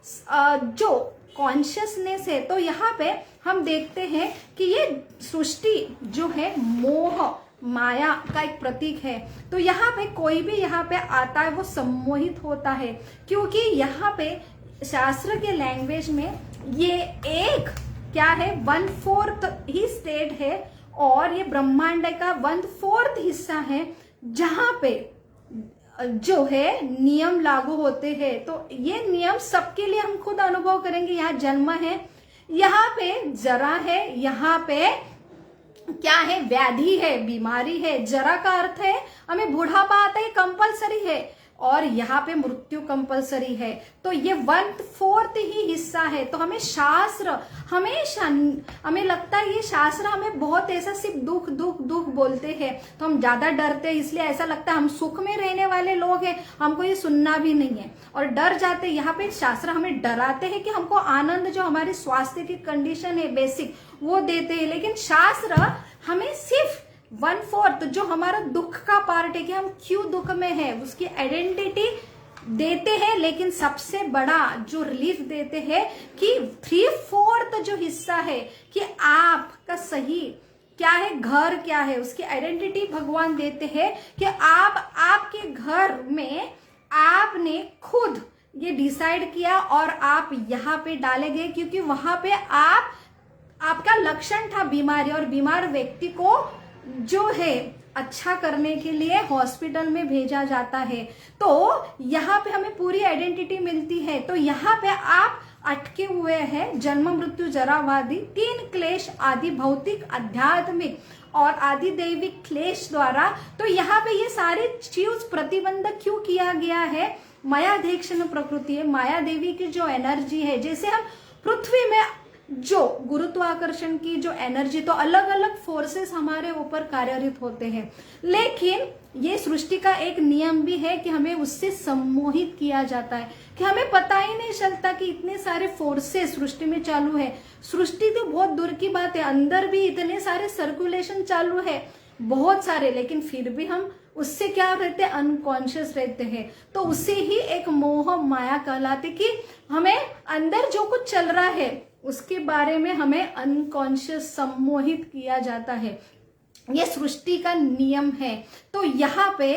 जो कॉन्शियसनेस है, तो यहाँ पे हम देखते हैं कि ये सृष्टि जो है मोह माया का एक प्रतीक है। तो यहाँ पे कोई भी यहाँ पे आता है वो सम्मोहित होता है, क्योंकि यहाँ पे शास्त्र के लैंग्वेज में ये एक क्या है, 1/4 ही स्टेट है, और ये ब्रह्मांड का 1/4 हिस्सा है जहां पे जो है नियम लागू होते हैं। तो ये नियम सबके लिए हम खुद अनुभव करेंगे। यहाँ जन्म है, यहाँ पे जरा है, यहाँ पे क्या है, व्याधि है, बीमारी है। जरा का अर्थ है हमें बुढ़ापा आता है, कंपलसरी है, और यहाँ पे मृत्यु कंपलसरी है। तो ये 1/4 ही हिस्सा है। तो हमें शास्त्र हमेशा, हमें लगता है ये शास्त्र हमें बहुत ऐसा सिर्फ दुख दुख दुख बोलते हैं, तो हम ज्यादा डरते हैं, इसलिए ऐसा लगता है हम सुख में रहने वाले लोग हैं, हमको ये सुनना भी नहीं है और डर जाते हैं। यहाँ पे शास्त्र हमें डराते हैं कि हमको आनंद, जो हमारे स्वास्थ्य की कंडीशन है बेसिक, वो देते हैं। लेकिन शास्त्र हमें सिर्फ 1/4 जो हमारा दुख का पार्ट है कि हम क्यों दुख में है उसकी आइडेंटिटी देते हैं। लेकिन सबसे बड़ा जो रिलीफ देते हैं कि 3/4 जो हिस्सा है कि आपका सही क्या है, घर क्या है, उसकी आइडेंटिटी भगवान देते हैं कि आप आपके घर में आपने खुद ये डिसाइड किया और आप यहाँ पे डाले गए, क्योंकि वहां पे आपका लक्षण था बीमारी, और बीमार व्यक्ति को जो है अच्छा करने के लिए हॉस्पिटल में भेजा जाता है। तो यहाँ पे हमें पूरी आइडेंटिटी मिलती है। तो यहाँ पे आप अटके हुए हैं जन्म मृत्यु जरावादी 3 क्लेश आदि भौतिक आध्यात्मिक और आदि दैविक क्लेश द्वारा। तो यहाँ पे ये सारी चीज प्रतिबंधक क्यों किया गया है? मायाध्यक्षण प्रकृति है, माया देवी की जो एनर्जी है, जैसे हम पृथ्वी में जो गुरुत्वाकर्षण की जो एनर्जी, तो अलग अलग फोर्सेस हमारे ऊपर कार्यरत होते हैं, लेकिन ये सृष्टि का एक नियम भी है कि हमें उससे सम्मोहित किया जाता है, कि हमें पता ही नहीं चलता कि इतने सारे फोर्सेस सृष्टि में चालू है। सृष्टि तो बहुत दूर की बात है, अंदर भी इतने सारे सर्कुलेशन चालू है, बहुत सारे, लेकिन फिर भी हम उससे क्या रहते हैं? अनकॉन्शियस रहते हैं। तो उसे ही एक मोह माया कहलाते, कि हमें अंदर जो कुछ चल रहा है उसके बारे में हमें अनकॉन्शियस सम्मोहित किया जाता है। ये सृष्टि का नियम है। तो यहाँ पे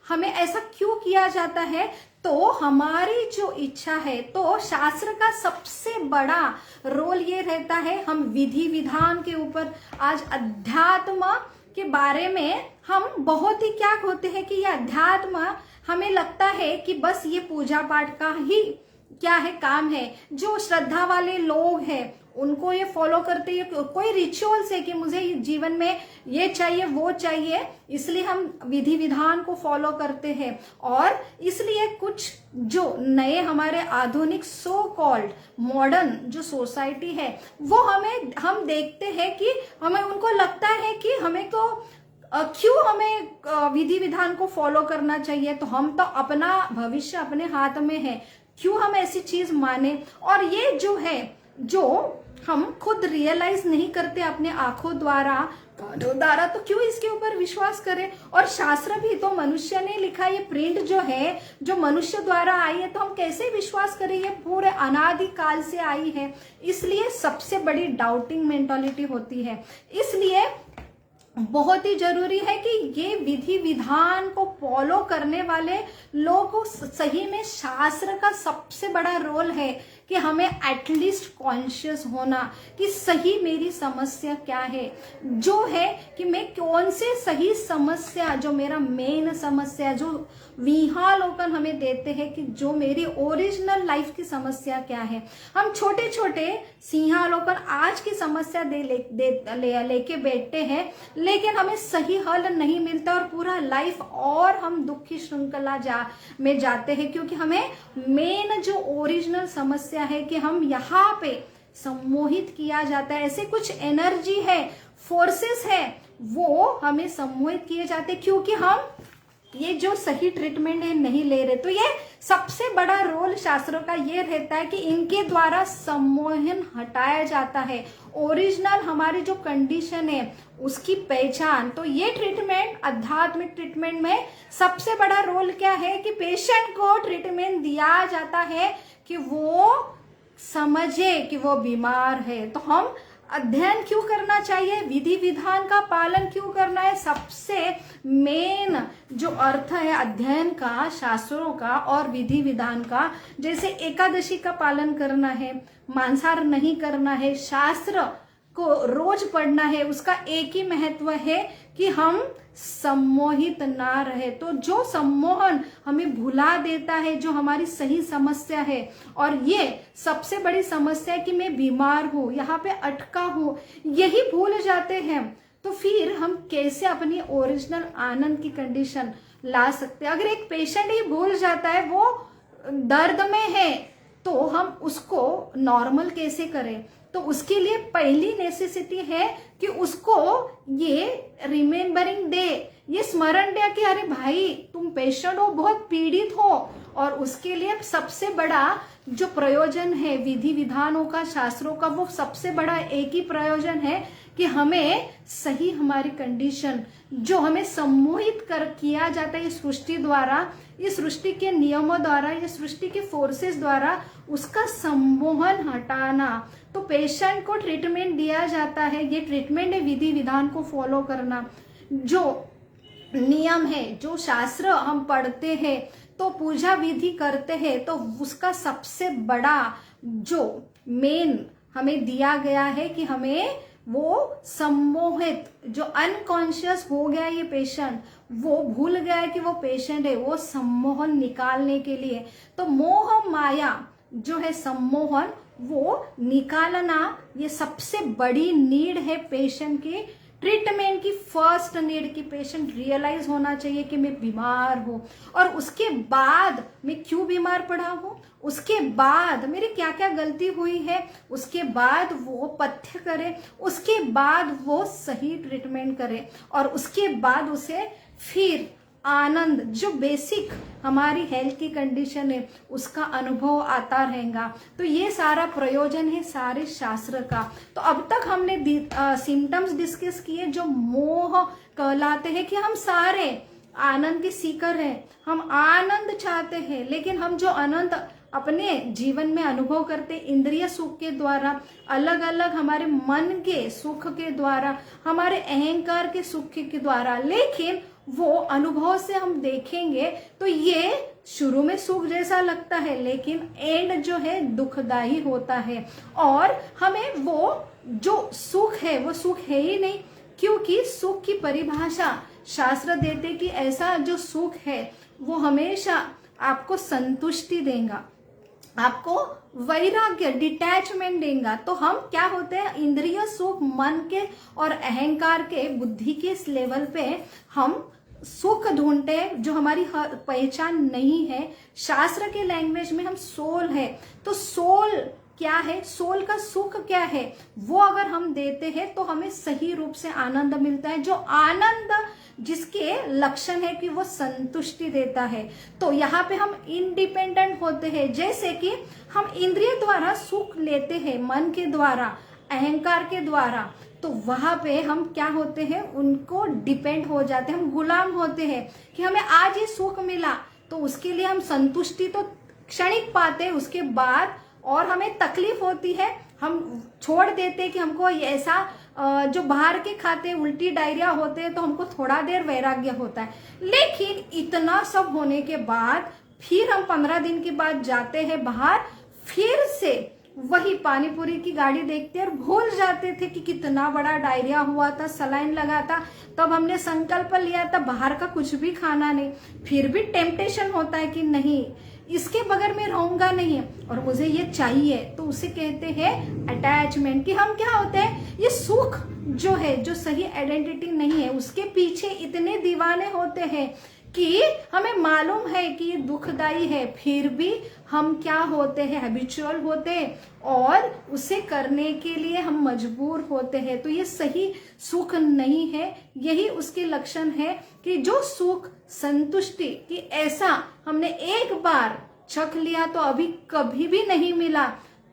हमें ऐसा क्यों किया जाता है? तो हमारी जो इच्छा है, तो शास्त्र का सबसे बड़ा रोल ये रहता है, हम विधि विधान के ऊपर आज अध्यात्म के बारे में हम बहुत ही क्या होते हैं कि ये अध्यात्म हमें लगता है कि बस ये पूजा पाठ का ही क्या है, काम है। जो श्रद्धा वाले लोग हैं उनको ये फॉलो करते हैं, कोई रिचुअल्स है कि मुझे जीवन में ये चाहिए वो चाहिए, इसलिए हम विधि विधान को फॉलो करते हैं। और इसलिए कुछ जो नए हमारे आधुनिक सो कॉल्ड मॉडर्न जो सोसाइटी है, वो हम देखते हैं कि हमें उनको लगता है कि हमें तो क्यों हमें विधि विधान को फॉलो करना चाहिए, तो हम तो अपना भविष्य अपने हाथ में है, क्यों हम ऐसी चीज माने। और ये जो है, जो हम खुद रियलाइज नहीं करते अपने आंखों द्वारा, कानों द्वारा, तो क्यों इसके ऊपर विश्वास करें। और शास्त्र भी तो मनुष्य ने लिखा, ये प्रिंट जो है जो मनुष्य द्वारा आई है, तो हम कैसे विश्वास करें? ये पूरे अनादि काल से आई है, इसलिए सबसे बड़ी डाउटिंग मेंटालिटी होती है। इसलिए बहुत ही जरूरी है कि ये विधि विधान को फॉलो करने वाले लोगों को सही में शास्त्र का सबसे बड़ा रोल है कि हमें एटलीस्ट कॉन्शियस होना कि सही मेरी समस्या क्या है, जो है कि मैं कौन से सही समस्या, जो मेरा मेन समस्या, जो विहालोकन हमें देते हैं कि जो मेरी ओरिजिनल लाइफ की समस्या क्या है। हम छोटे छोटे सिंहालोकन आज की समस्या लेके बैठते हैं, लेकिन हमें सही हल नहीं मिलता और पूरा लाइफ और हम दुखी श्रृंखला में जाते हैं, क्योंकि हमें मेन जो ओरिजिनल समस्या है कि हम यहाँ पे सम्मोहित किया जाता है। ऐसे कुछ एनर्जी है, फोर्सेस है, वो हमें सम्मोहित किए जाते, क्योंकि हम ये जो सही ट्रीटमेंट है नहीं ले रहे। तो ये सबसे बड़ा रोल शास्त्रों का ये रहता है कि इनके द्वारा सम्मोहन हटाया जाता है, ओरिजिनल हमारी जो कंडीशन है उसकी पहचान। तो ये ट्रीटमेंट, आध्यात्मिक ट्रीटमेंट में सबसे बड़ा रोल क्या है कि पेशेंट को ट्रीटमेंट दिया जाता है कि वो समझे कि वो बीमार है। तो हम अध्ययन क्यों करना चाहिए, विधि विधान का पालन क्यों करना है? सबसे मेन जो अर्थ है अध्ययन का, शास्त्रों का और विधि विधान का, जैसे एकादशी का पालन करना है, मांसाहार नहीं करना है, शास्त्र को रोज पढ़ना है, उसका एक ही महत्व है कि हम सम्मोहित ना रहे। तो जो सम्मोहन हमें भुला देता है जो हमारी सही समस्या है, और ये सबसे बड़ी समस्या है कि मैं बीमार हूं, यहाँ पे अटका हूं, यही भूल जाते हैं, तो फिर हम कैसे अपनी ओरिजिनल आनंद की कंडीशन ला सकते हैं। अगर एक पेशेंट ही भूल जाता है, वो दर्द में है, तो हम उसको नॉर्मल कैसे करें? तो उसके लिए पहली नेसेसिटी है कि उसको ये रिमेम्बरिंग डे, ये स्मरण दे कि अरे भाई तुम पेशेंट हो, बहुत पीड़ित हो। और उसके लिए सबसे बड़ा जो प्रयोजन है विधि विधानों का, शास्त्रों का, वो सबसे बड़ा एक ही प्रयोजन है कि हमें सही हमारी कंडीशन जो हमें सम्मोहित कर किया जाता है इस सृष्टि द्वारा, इस सृष्टि के नियमों द्वारा, इस सृष्टि के फोर्सेस द्वारा, उसका सम्मोहन हटाना। तो पेशेंट को ट्रीटमेंट दिया जाता है, ये ट्रीटमेंट है विधि विधान को फॉलो करना, जो नियम है, जो शास्त्र हम पढ़ते हैं, तो पूजा विधि करते हैं, तो उसका सबसे बड़ा जो मेन हमें दिया गया है कि हमें वो सम्मोहित, जो अनकॉन्शियस हो गया ये पेशेंट, वो भूल गया है कि वो पेशेंट है, वो सम्मोहन निकालने के लिए, तो मोह माया जो है सम्मोहन वो निकालना, ये सबसे बड़ी नीड है पेशेंट की ट्रीटमेंट की। फर्स्ट नीड की पेशेंट रियलाइज होना चाहिए कि मैं बीमार हूं, और उसके बाद मैं क्यों बीमार पड़ा हूं, उसके बाद मेरी क्या क्या गलती हुई है, उसके बाद वो पथ्य करे, उसके बाद वो सही ट्रीटमेंट करे, और उसके बाद उसे फिर आनंद, जो बेसिक हमारी हेल्थ की कंडीशन है उसका अनुभव आता रहेगा। तो ये सारा प्रयोजन है सारे शास्त्र का। तो अब तक हमने सिम्टम्स डिस्कस किए जो मोह कहलाते हैं, कि हम सारे आनंद के सीकर हैं, हम आनंद चाहते हैं, लेकिन हम जो आनंद अपने जीवन में अनुभव करते इंद्रिय सुख के द्वारा, अलग अलग हमारे मन के सुख के द्वारा, हमारे अहंकार के सुख के द्वारा, लेकिन वो अनुभव से हम देखेंगे तो ये शुरू में सुख जैसा लगता है, लेकिन एंड जो है दुखदायी होता है, और हमें वो जो सुख है वो सुख है ही नहीं, क्योंकि सुख की परिभाषा शास्त्र देते कि ऐसा जो सुख है वो हमेशा आपको संतुष्टि देगा, आपको वैराग्य, डिटैचमेंट देगा। तो हम क्या होते हैं, इंद्रिय सुख मन के और अहंकार के, बुद्धि के इस लेवल पे हम सुख ढूंढते हैं जो हमारी पहचान नहीं है। शास्त्र के लैंग्वेज में हम सोल है, तो सोल क्या है, सोल का सुख क्या है, वो अगर हम देते हैं तो हमें सही रूप से आनंद मिलता है, जो आनंद जिसके लक्षण है कि वो संतुष्टि देता है। तो यहाँ पे हम इंडिपेंडेंट होते हैं, जैसे कि हम इंद्रिय द्वारा सुख लेते हैं, मन के द्वारा, अहंकार के द्वारा, तो वहां पे हम क्या होते हैं, उनको डिपेंड हो जाते हैं, हम गुलाम होते हैं कि हमें आज ये सुख मिला तो उसके लिए हम संतुष्टि तो क्षणिक पाते, उसके बाद और हमें तकलीफ होती है, हम छोड़ देते कि हमको ऐसा जो बाहर के खाते उल्टी डायरिया होते हैं तो हमको थोड़ा देर वैराग्य होता है, लेकिन इतना सब होने के बाद फिर हम 15 दिन के बाद जाते हैं बाहर, फिर से वही पानी पूरी की गाड़ी देखते और भूल जाते थे कि कितना बड़ा डायरिया हुआ था, सलाइन लगा था, तब हमने संकल्प लिया था बाहर का कुछ भी खाना नहीं, फिर भी टेम्पटेशन होता है कि नहीं इसके बगैर मैं रहूंगा नहीं और मुझे ये चाहिए, तो उसे कहते हैं अटैचमेंट। कि हम क्या होते हैं, ये सुख जो है, जो सही आइडेंटिटी नहीं है, उसके पीछे इतने दीवाने होते हैं कि हमें मालूम है कि ये दुखदाई है, फिर भी हम क्या होते हैं, हैबिचुअल होते हैं और उसे करने के लिए हम मजबूर होते हैं। तो ये सही सुख नहीं है, यही उसके लक्षण है कि जो सुख संतुष्टि कि ऐसा हमने एक बार चख लिया तो अभी कभी भी नहीं मिला,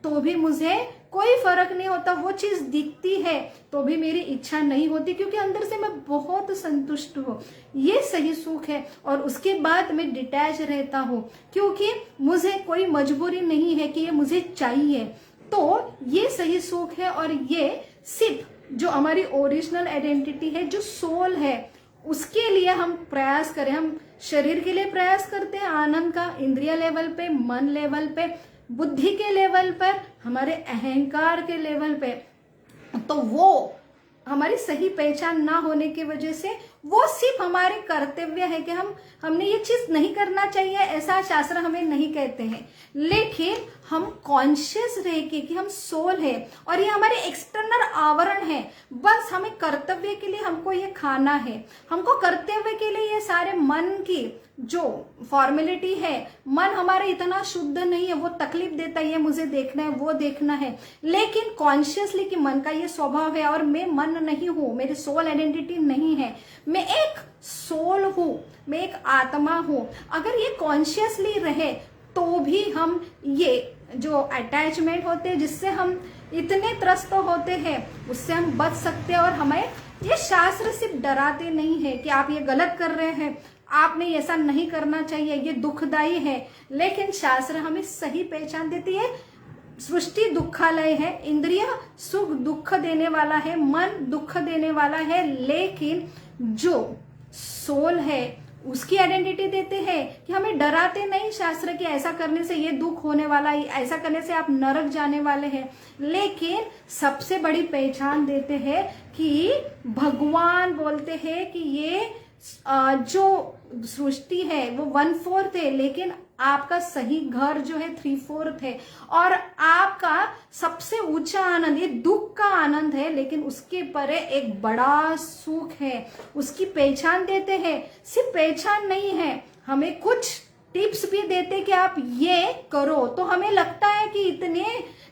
तो भी मुझे कोई फर्क नहीं होता, वो चीज दिखती है तो भी मेरी इच्छा नहीं होती, क्योंकि अंदर से मैं बहुत संतुष्ट हूँ, ये सही सुख है। और उसके बाद मैं डिटैच रहता हूँ, क्योंकि मुझे कोई मजबूरी नहीं है कि ये मुझे चाहिए, तो ये सही सुख है। और ये सिर्फ जो हमारी ओरिजिनल आइडेंटिटी है, जो सोल है, उसके लिए हम प्रयास करें। हम शरीर के लिए प्रयास करते हैं आनंद का, इंद्रिय लेवल पे, मन लेवल पे, बुद्धि के लेवल पर, हमारे अहंकार के लेवल पे, तो वो हमारी सही पहचान ना होने की वजह से वो सिर्फ हमारे कर्तव्य है कि हमने ये चीज नहीं करना चाहिए, ऐसा शास्त्र हमें नहीं कहते हैं, लेकिन हम कॉन्शियस रह के कि हम सोल है और ये हमारे एक्सटर्नल आवरण है, बस हमें कर्तव्य के लिए हमको ये खाना है, हमको कर्तव्य के लिए ये सारे मन की जो फॉर्मेलिटी है, मन हमारा इतना शुद्ध नहीं है, वो तकलीफ देता है, ये मुझे देखना है, वो देखना है, लेकिन कॉन्शियसली कि मन का ये स्वभाव है और मैं मन नहीं हूं, मेरी सोल आइडेंटिटी नहीं है, मैं एक सोल हूं, मैं एक आत्मा हूं, अगर ये कॉन्शियसली रहे तो भी हम ये जो अटैचमेंट होते हैं जिससे हम इतने त्रस्त होते हैं उससे हम बच सकते हैं। और हमें ये शास्त्र सिर्फ डराते नहीं है कि आप ये गलत कर रहे हैं, आपने ऐसा नहीं करना चाहिए, ये दुखदाई है, लेकिन शास्त्र हमें सही पहचान देती है। सृष्टि दुखालय है, इंद्रिय सुख दुख देने वाला है, मन दुख देने वाला है, लेकिन जो सोल है उसकी आइडेंटिटी देते हैं कि हमें डराते नहीं शास्त्र कि ऐसा करने से ये दुख होने वाला है, ऐसा करने से आप नरक जाने वाले हैं, लेकिन सबसे बड़ी पहचान देते हैं कि भगवान बोलते हैं कि ये जो सृष्टि है वो 1/4 है, लेकिन आपका सही घर जो है 3/4 है, और आपका सबसे ऊंचा आनंद ये दुख का आनंद है, लेकिन उसके परे एक बड़ा सुख है। उसकी पहचान देते हैं। सिर्फ पहचान नहीं है, हमें कुछ टिप्स भी देते कि आप ये करो। तो हमें लगता है कि इतने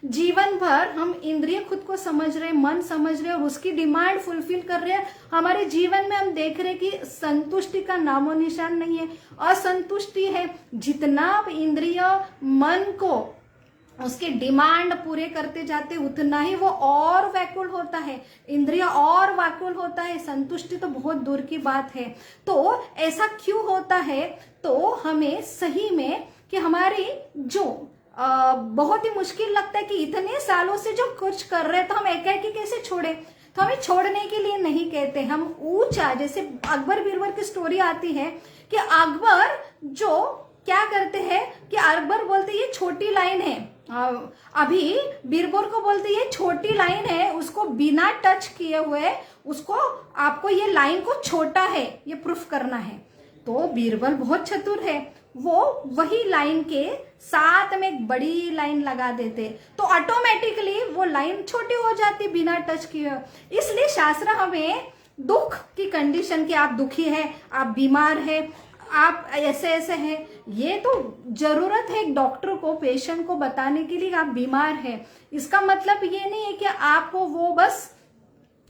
जीवन भर हम इंद्रिय खुद को समझ रहे, मन समझ रहे और उसकी डिमांड फुलफिल कर रहे हैं, हमारे जीवन में हम देख रहे कि संतुष्टि का नामो निशान नहीं है, असंतुष्टि है। जितना आप इंद्रिय मन को उसके डिमांड पूरे करते जाते उतना ही वो और व्याकुल होता है, इंद्रिय और व्याकुल होता है, संतुष्टि तो बहुत दूर की बात है। तो ऐसा क्यों होता है? तो हमें सही में कि हमारी जो बहुत ही मुश्किल लगता है कि इतने सालों से जो कुछ कर रहे हैं तो हम एकाएकी कैसे छोड़े। तो हमें छोड़ने के लिए नहीं कहते, हम ऊंचा, जैसे अकबर बीरबल की स्टोरी आती है कि अकबर जो क्या करते हैं कि अकबर बोलते ये छोटी लाइन है, अभी बीरबल को बोलते ये छोटी लाइन है, उसको बिना टच किए हुए उसको आपको ये लाइन को छोटा है ये प्रूफ करना है। तो बीरबल बहुत चतुर है, वो वही लाइन के साथ में एक बड़ी लाइन लगा देते तो ऑटोमेटिकली वो लाइन छोटी हो जाती बिना टच किए। इसलिए शास्त्र हमें दुख की कंडीशन की, आप दुखी है, आप बीमार है, आप ऐसे ऐसे हैं, ये तो जरूरत है एक डॉक्टर को पेशेंट को बताने के लिए आप बीमार है। इसका मतलब ये नहीं है कि आपको वो बस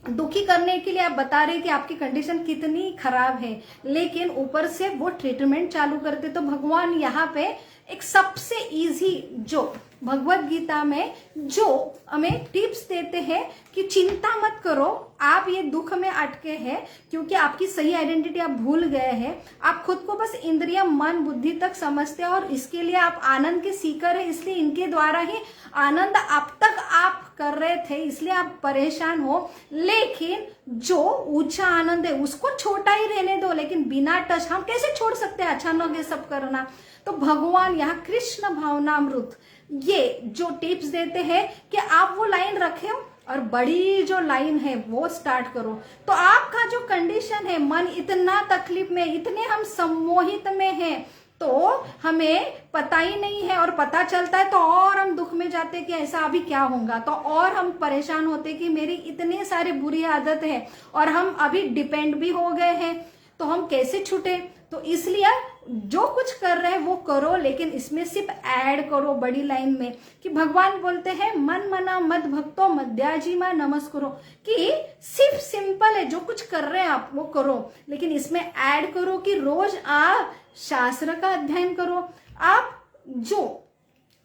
दुखी करने के लिए आप बता रहे कि आपकी कंडीशन कितनी खराब है, लेकिन ऊपर से वो ट्रीटमेंट चालू करते। तो भगवान यहाँ पे एक सबसे इजी जो भगवत गीता में जो हमें टिप्स देते हैं कि चिंता मत करो, आप ये दुख में अटके हैं क्योंकि आपकी सही आइडेंटिटी आप भूल गए हैं, आप खुद को बस इंद्रिय मन बुद्धि तक समझते हैं और इसके लिए आप आनंद के सीकर है, इसलिए इनके द्वारा ही आनंद अब तक आप कर रहे थे, इसलिए आप परेशान हो। लेकिन जो ऊंचा आनंद है उसको छोटा ही रहने दो, लेकिन बिना टच हम कैसे छोड़ सकते हैं अचानक ये सब करना। तो भगवान यहाँ कृष्ण भावनामृत ये जो टिप्स देते हैं कि आप वो लाइन रखे और बड़ी जो लाइन है वो स्टार्ट करो। तो आपका जो कंडीशन है, मन इतना तकलीफ में, इतने हम सम्मोहित में हैं, तो हमें पता ही नहीं है, और पता चलता है तो और हम दुख में जाते कि ऐसा अभी क्या होगा, तो और हम परेशान होते कि मेरी इतनी सारी बुरी आदत है और हम अभी डिपेंड भी हो गए हैं, तो हम कैसे छूटे। तो इसलिए जो कुछ कर रहे हैं वो करो, लेकिन इसमें सिर्फ ऐड करो बड़ी लाइन में कि भगवान बोलते हैं मन मना मद भक्तो मध्याजीमा नमस्कुरो, कि सिर्फ सिंपल है जो कुछ कर रहे हैं आप वो करो, लेकिन इसमें ऐड करो कि रोज आप शास्त्र का अध्ययन करो, आप जो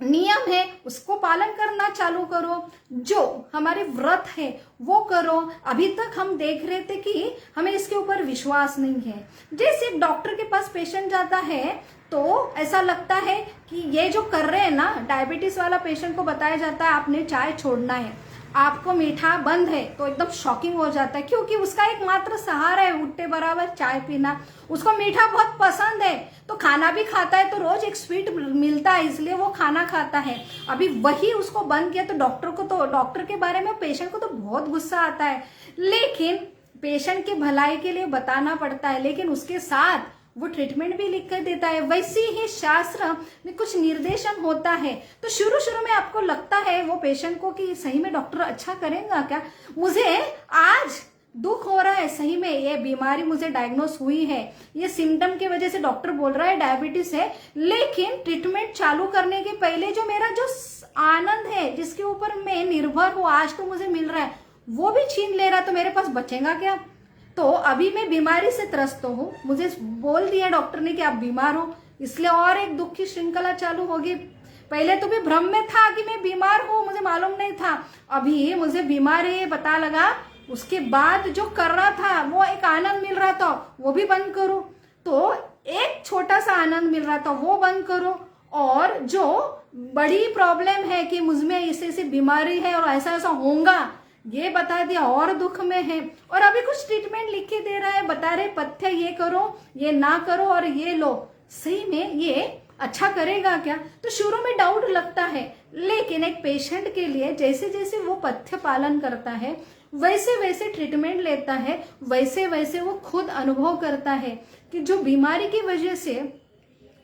नियम है उसको पालन करना चालू करो, जो हमारे व्रत है वो करो। अभी तक हम देख रहे थे कि हमें इसके ऊपर विश्वास नहीं है। जैसे एक डॉक्टर के पास पेशेंट जाता है तो ऐसा लगता है कि ये जो कर रहे हैं ना, डायबिटीज वाला पेशेंट को बताया जाता है आपने चाय छोड़ना है, आपको मीठा बंद है, तो एकदम शॉकिंग हो जाता है क्योंकि उसका एकमात्र सहारा है उठते बराबर चाय पीना। उसको मीठा बहुत पसंद है तो खाना भी खाता है, तो रोज एक स्वीट मिलता है इसलिए वो खाना खाता है। अभी वही उसको बंद किया तो डॉक्टर के बारे में पेशेंट को तो बहुत गुस्सा आता है, लेकिन पेशेंट की भलाई के लिए बताना पड़ता है, लेकिन उसके साथ वो ट्रीटमेंट भी लिख कर देता है। वैसे ही शास्त्र में कुछ निर्देशन होता है, तो शुरू में आपको लगता है वो पेशेंट को कि सही में डॉक्टर अच्छा करेगा क्या, मुझे आज दुख हो रहा है, सही में ये बीमारी मुझे डायग्नोस हुई है, ये सिम्टम की वजह से डॉक्टर बोल रहा है डायबिटीज है, लेकिन ट्रीटमेंट चालू करने के पहले जो मेरा जो आनंद है जिसके ऊपर मैं निर्भर हूँ आज तो मुझे मिल रहा है वो भी छीन ले रहा, तो मेरे पास बचेगा क्या। तो अभी मैं बीमारी से त्रस्त हूँ, मुझे बोल दिया डॉक्टर ने कि आप बीमार हो, इसलिए और एक दुख की श्रृंखला चालू होगी। पहले तो भी भ्रम में था कि मैं बीमार हूँ, मुझे मालूम नहीं था, अभी मुझे बीमार है पता लगा, उसके बाद जो कर रहा था वो एक आनंद मिल रहा था वो भी बंद करो। तो एक छोटा सा आनंद मिल रहा था वो बंद करो, और जो बड़ी प्रॉब्लम है कि मुझमें ऐसे ऐसी बीमारी है और ऐसा ऐसा होगा, ये बता दिया और दुख में है, और अभी कुछ ट्रीटमेंट लिख के दे रहा है, बता रहे पथ्य ये करो, ये ना करो और ये लो, सही में ये अच्छा करेगा क्या? तो शुरू में डाउट लगता है, लेकिन एक पेशेंट के लिए जैसे जैसे वो पथ्य पालन करता है, वैसे वैसे ट्रीटमेंट लेता है, वैसे वैसे वो खुद अनुभव करता है कि जो बीमारी की वजह से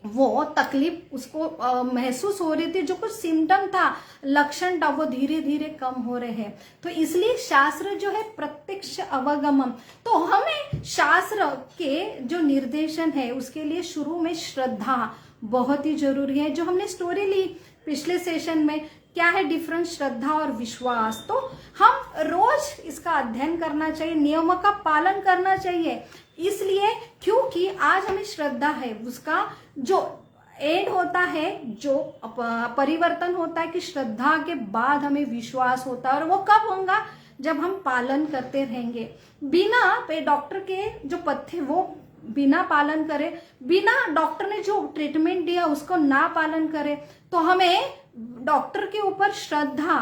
वो तकलीफ उसको महसूस हो रही थी, जो कुछ सिम्टम था, लक्षण था, वो धीरे धीरे कम हो रहे हैं। तो इसलिए शास्त्र जो है प्रत्यक्ष अवगमन, तो हमें शास्त्र के जो निर्देशन है उसके लिए शुरू में श्रद्धा बहुत ही जरूरी है। जो हमने स्टोरी ली पिछले सेशन में, क्या है डिफरेंस श्रद्धा और विश्वास, तो हम रोज इसका अध्ययन करना चाहिए, नियमों का पालन करना चाहिए। इसलिए क्योंकि आज हमें श्रद्धा है, उसका जो एंड होता है, जो परिवर्तन होता है कि श्रद्धा के बाद हमें विश्वास होता है, और वो कब होगा? जब हम पालन करते रहेंगे। बिना डॉक्टर के जो पथ्य वो बिना पालन करे, बिना डॉक्टर ने जो ट्रीटमेंट दिया उसको ना पालन करे, तो हमें डॉक्टर के ऊपर श्रद्धा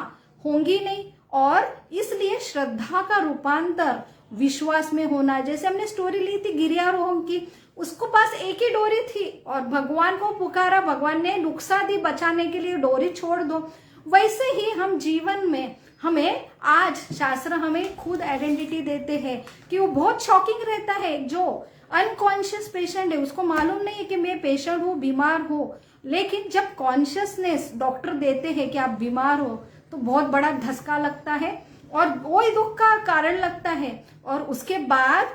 होंगी नहीं, और इसलिए श्रद्धा का रूपांतर विश्वास में होना। जैसे हमने स्टोरी ली थी गिरियारोहण की, उसको पास एक ही डोरी थी और भगवान को पुकारा, भगवान ने नुक्सा दी बचाने के लिए, डोरी छोड़ दो। वैसे ही हम जीवन में, हमें आज शास्त्र हमें खुद आइडेंटिटी देते हैं कि वो बहुत शॉकिंग रहता है। जो अनकॉन्शियस पेशेंट है उसको मालूम नहीं है कि मैं पेशेंट हूँ, बीमार हूँ, लेकिन जब कॉन्शियसनेस डॉक्टर देते हैं कि आप बीमार हो, तो बहुत बड़ा धक्का लगता है और वही दुख का कारण लगता है। और उसके बाद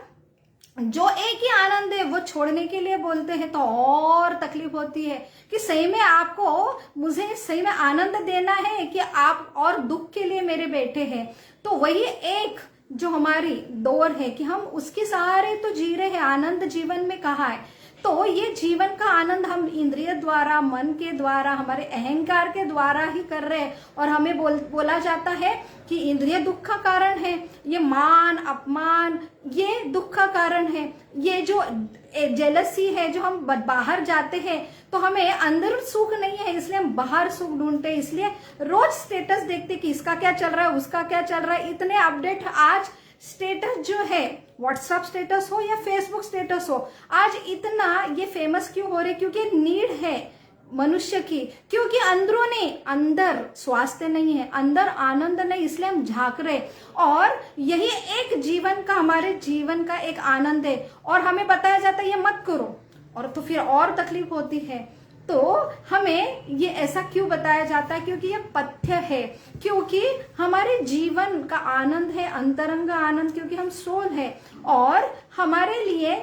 जो एक ही आनंद है वो छोड़ने के लिए बोलते हैं, तो और तकलीफ होती है कि सही में आपको, मुझे सही में आनंद देना है कि आप और दुख के लिए मेरे बैठे हैं। तो वही एक जो हमारी दौर है कि हम उसके सहारे तो जी रहे हैं। आनंद जीवन में कहाँ है? तो ये जीवन का आनंद हम इंद्रिय द्वारा, मन के द्वारा, हमारे अहंकार के द्वारा ही कर रहे हैं। और हमें बोला जाता है कि इंद्रिय दुख का कारण है, ये मान अपमान ये दुख का कारण है, ये जो जेलसी है, जो हम बाहर जाते हैं तो हमें अंदर सुख नहीं है, इसलिए हम बाहर सुख ढूंढते हैं। इसलिए रोज स्टेटस देखते कि इसका क्या चल रहा है, उसका क्या चल रहा है, इतने अपडेट। आज स्टेटस जो है, व्हाट्सएप स्टेटस हो या फेसबुक स्टेटस हो, आज इतना ये फेमस क्यों हो रहे? क्योंकि नीड है मनुष्य की, क्योंकि अंदरूनी अंदर स्वास्थ्य नहीं है, अंदर आनंद नहीं, इसलिए हम झांक रहे। और यही एक जीवन का, हमारे जीवन का एक आनंद है, और हमें बताया जाता है ये मत करो, और तो फिर और तकलीफ होती है। तो हमें ये ऐसा क्यों बताया जाता है? क्योंकि ये पथ्य है, क्योंकि हमारे जीवन का आनंद है अंतरंग आनंद, क्योंकि हम सोल है। और हमारे लिए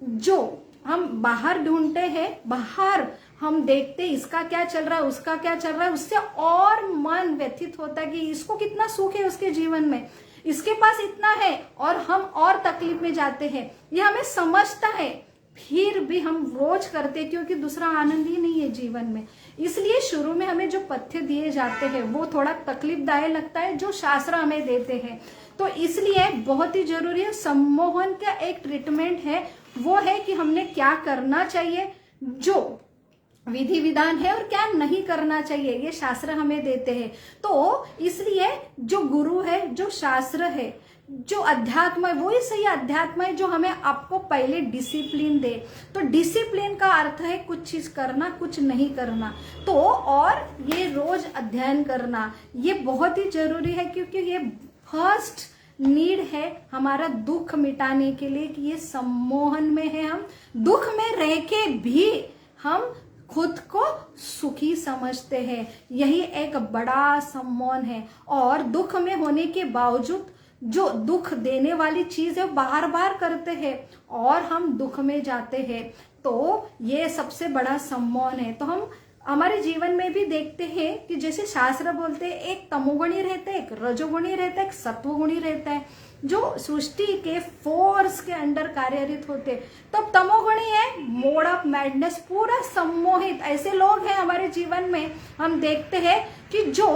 जो हम बाहर ढूंढते हैं, बाहर हम देखते इसका क्या चल रहा है, उसका क्या चल रहा है, उससे और मन व्यथित होता है कि इसको कितना सुख है उसके जीवन में, इसके पास इतना है, और हम और तकलीफ में जाते हैं। ये हमें समझता है, फिर भी हम रोज करते, क्योंकि दूसरा आनंद ही नहीं है जीवन में। इसलिए शुरू में हमें जो पथ्य दिए जाते हैं वो थोड़ा तकलीफदायक लगता है, जो शास्त्र हमें देते हैं। तो इसलिए बहुत ही जरूरी है, सम्मोहन का एक ट्रीटमेंट है, वो है कि हमने क्या करना चाहिए, जो विधि विधान है, और क्या नहीं करना चाहिए, ये शास्त्र हमें देते हैं। तो इसलिए जो गुरु है, जो शास्त्र है, जो अध्यात्म है, वो ही सही अध्यात्म है, जो हमें आपको पहले डिसिप्लिन दे। तो डिसिप्लिन का अर्थ है कुछ चीज करना, कुछ नहीं करना। तो और ये रोज अध्ययन करना ये बहुत ही जरूरी है, क्योंकि ये फर्स्ट नीड है हमारा दुख मिटाने के लिए, कि ये सम्मोहन में है। हम दुख में रह के भी हम खुद को सुखी समझते हैं, यही एक बड़ा सम्मोहन है। और दुख में होने के बावजूद जो दुख देने वाली चीज है बार बार करते हैं, और हम दुख में जाते हैं, तो ये सबसे बड़ा सम्मोहन है। तो हम हमारे जीवन में भी देखते हैं कि जैसे शास्त्र बोलते हैं, एक तमोगुणी रहता है, एक रजोगुणी रहता है, एक सत्वगुणी रहता है, जो सृष्टि के फोर्स के अंडर कार्यरत होते। तब तमोगुणी है मोड ऑफ मैडनेस, पूरा सम्मोहित। ऐसे लोग हैं हमारे जीवन में, हम देखते हैं कि जो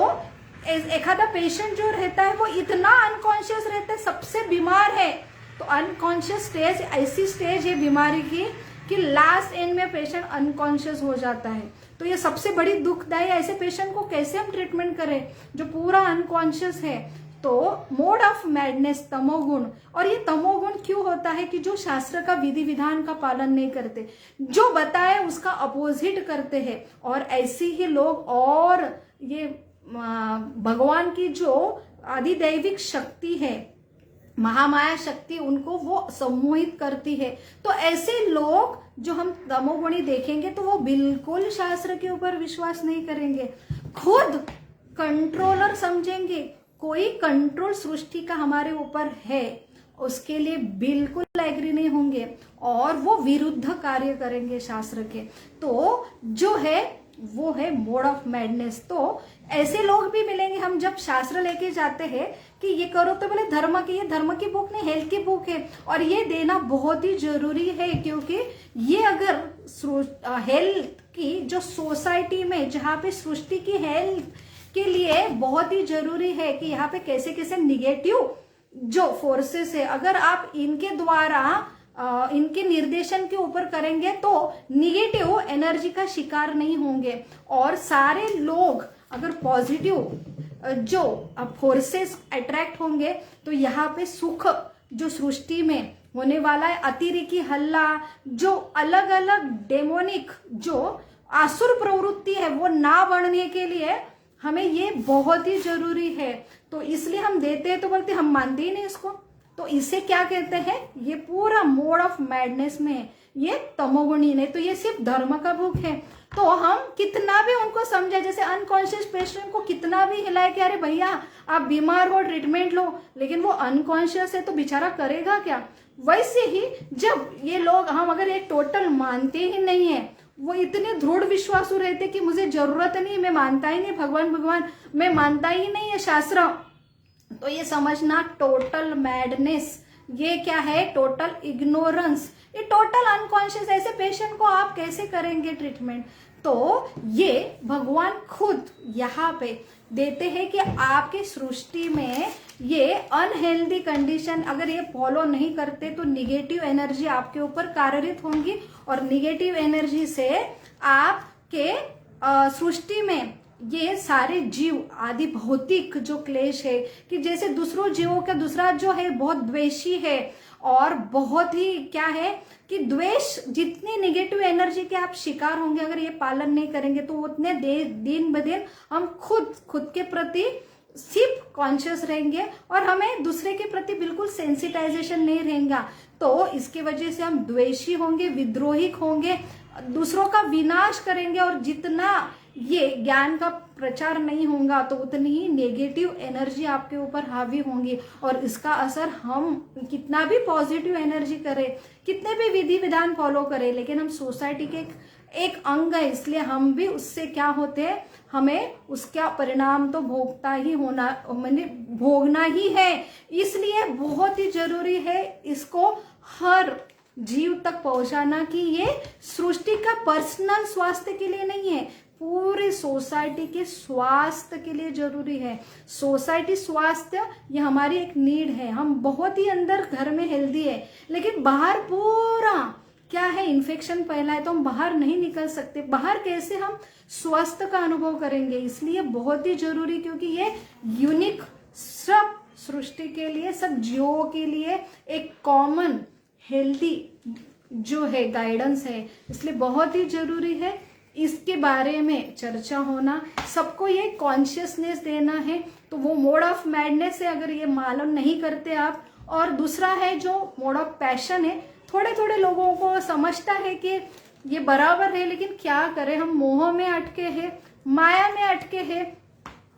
एखादा पेशेंट जो रहता है वो इतना अनकॉन्शियस रहता है, सबसे बीमार है। तो अनकॉन्शियस स्टेज ऐसी स्टेज है बीमारी की कि लास्ट एंड में पेशेंट अनकॉन्शियस हो जाता है। तो ये सबसे बड़ी दुखदाई, ऐसे पेशेंट को कैसे हम ट्रीटमेंट करें जो पूरा अनकॉन्शियस है? तो मोड ऑफ मैडनेस तमोगुण, और ये तमोगुण क्यों होता है कि जो शास्त्र का विधि विधान का पालन नहीं करते, जो बताए उसका अपोजिट करते हैं, और ऐसे ही लोग, और ये भगवान की जो आदिदैविक शक्ति है, महामाया शक्ति, उनको वो सम्मोहित करती है। तो ऐसे लोग जो हम तमोगुणी देखेंगे तो वो बिल्कुल शास्त्र के ऊपर विश्वास नहीं करेंगे, खुद कंट्रोलर समझेंगे, कोई कंट्रोल सृष्टि का हमारे ऊपर है उसके लिए बिल्कुल एग्री नहीं होंगे, और वो विरुद्ध कार्य करेंगे शास्त्र के। तो जो है वो है मोड ऑफ मैडनेस। तो ऐसे लोग भी मिलेंगे, हम जब शास्त्र लेके जाते हैं कि ये करो तो बोले धर्म की, ये धर्म की बुक नहीं, हेल्थ की बुक है, और ये देना बहुत ही जरूरी है, क्योंकि ये अगर हेल्थ की जो सोसाइटी में जहाँ पे सृष्टि की हेल्थ के लिए बहुत ही जरूरी है कि यहाँ पे कैसे कैसे निगेटिव जो फोर्सेस है, अगर आप इनके द्वारा इनके निर्देशन के ऊपर करेंगे तो निगेटिव एनर्जी का शिकार नहीं होंगे, और सारे लोग अगर पॉजिटिव जो फोर्सेस अट्रैक्ट होंगे तो यहाँ पे सुख जो सृष्टि में होने वाला है, अतिरेकी हल्ला, जो अलग अलग डेमोनिक जो आसुर प्रवृत्ति है वो ना बढ़ने के लिए हमें ये बहुत ही जरूरी है। तो इसलिए हम देते हैं तो बोलते हम मानते ही नहीं इसको, तो इसे क्या कहते हैं, ये पूरा मोड ऑफ मैडनेस में है, ये तमोगुणी नहीं, तो ये सिर्फ धर्म का बुक है। तो हम कितना भी उनको समझे, जैसे अनकॉन्शियस पेशेंट को कितना भी हिलाए कि अरे भैया आप बीमार हो ट्रीटमेंट लो, लेकिन वो अनकॉन्शियस है तो बेचारा करेगा क्या। वैसे ही जब ये लोग, हम अगर ये टोटल मानते ही नहीं है, वो इतने दृढ़ विश्वासु रहते कि मुझे जरूरत नहीं, मैं मानता ही नहीं भगवान, मैं मानता ही नहीं है शास्त्र, तो ये समझना टोटल मैडनेस, ये क्या है, टोटल इग्नोरेंस, ये टोटल अनकॉन्शियस। ऐसे पेशेंट को आप कैसे करेंगे ट्रीटमेंट। तो ये भगवान खुद यहाँ पे देते हैं कि आपके सृष्टि में ये अनहेल्दी कंडीशन अगर ये फॉलो नहीं करते तो निगेटिव एनर्जी आपके ऊपर कार्यरत होंगी, और निगेटिव एनर्जी से आपके सृष्टि में ये सारे जीव आदि भौतिक जो क्लेश है, कि जैसे दूसरों जीवों का दूसरा जो है बहुत द्वेषी है, और बहुत ही क्या है कि द्वेष, जितनी निगेटिव एनर्जी के आप शिकार होंगे अगर ये पालन नहीं करेंगे तो उतने दिन ब दिन हम खुद के प्रति सिर्फ कॉन्शियस रहेंगे, और हमें दूसरे के प्रति बिल्कुल सेंसिटाइजेशन नहीं रहेगा। तो इसके वजह से हम द्वेषी होंगे, विद्रोही होंगे, दूसरों का विनाश करेंगे, और जितना ये ज्ञान का प्रचार नहीं होगा तो उतनी ही नेगेटिव एनर्जी आपके ऊपर हावी होंगी, और इसका असर हम कितना भी पॉजिटिव एनर्जी करें, कितने भी विधि विधान फॉलो करें, लेकिन हम सोसाइटी के एक अंग है, इसलिए हम भी उससे क्या होते हैं, हमें उसका परिणाम तो भोगता ही होना, मैंने भोगना ही है। इसलिए बहुत ही जरूरी है इसको हर जीव तक पहुंचाना कि ये सृष्टि का पर्सनल स्वास्थ्य के लिए नहीं है, पूरी सोसाइटी के स्वास्थ्य के लिए जरूरी है। सोसाइटी स्वास्थ्य ये हमारी एक नीड है, हम बहुत ही अंदर घर में हेल्दी है, लेकिन बाहर पूरा क्या है, इन्फेक्शन फैला है, तो हम बाहर नहीं निकल सकते, बाहर कैसे हम स्वास्थ्य का अनुभव करेंगे। इसलिए बहुत ही जरूरी, क्योंकि ये यूनिक सब सृष्टि के लिए, सब जीवों के लिए एक कॉमन हेल्दी जो है गाइडेंस है, इसलिए बहुत ही जरूरी है इसके बारे में चर्चा होना, सबको ये कॉन्शियसनेस देना है। तो वो मोड ऑफ मैडनेस है, अगर ये मालूम नहीं करते आप। और दूसरा है जो मोड ऑफ पैशन है, थोड़े थोड़े लोगों को समझता है कि ये बराबर है, लेकिन क्या करें, हम मोह में अटके हैं, माया में अटके हैं,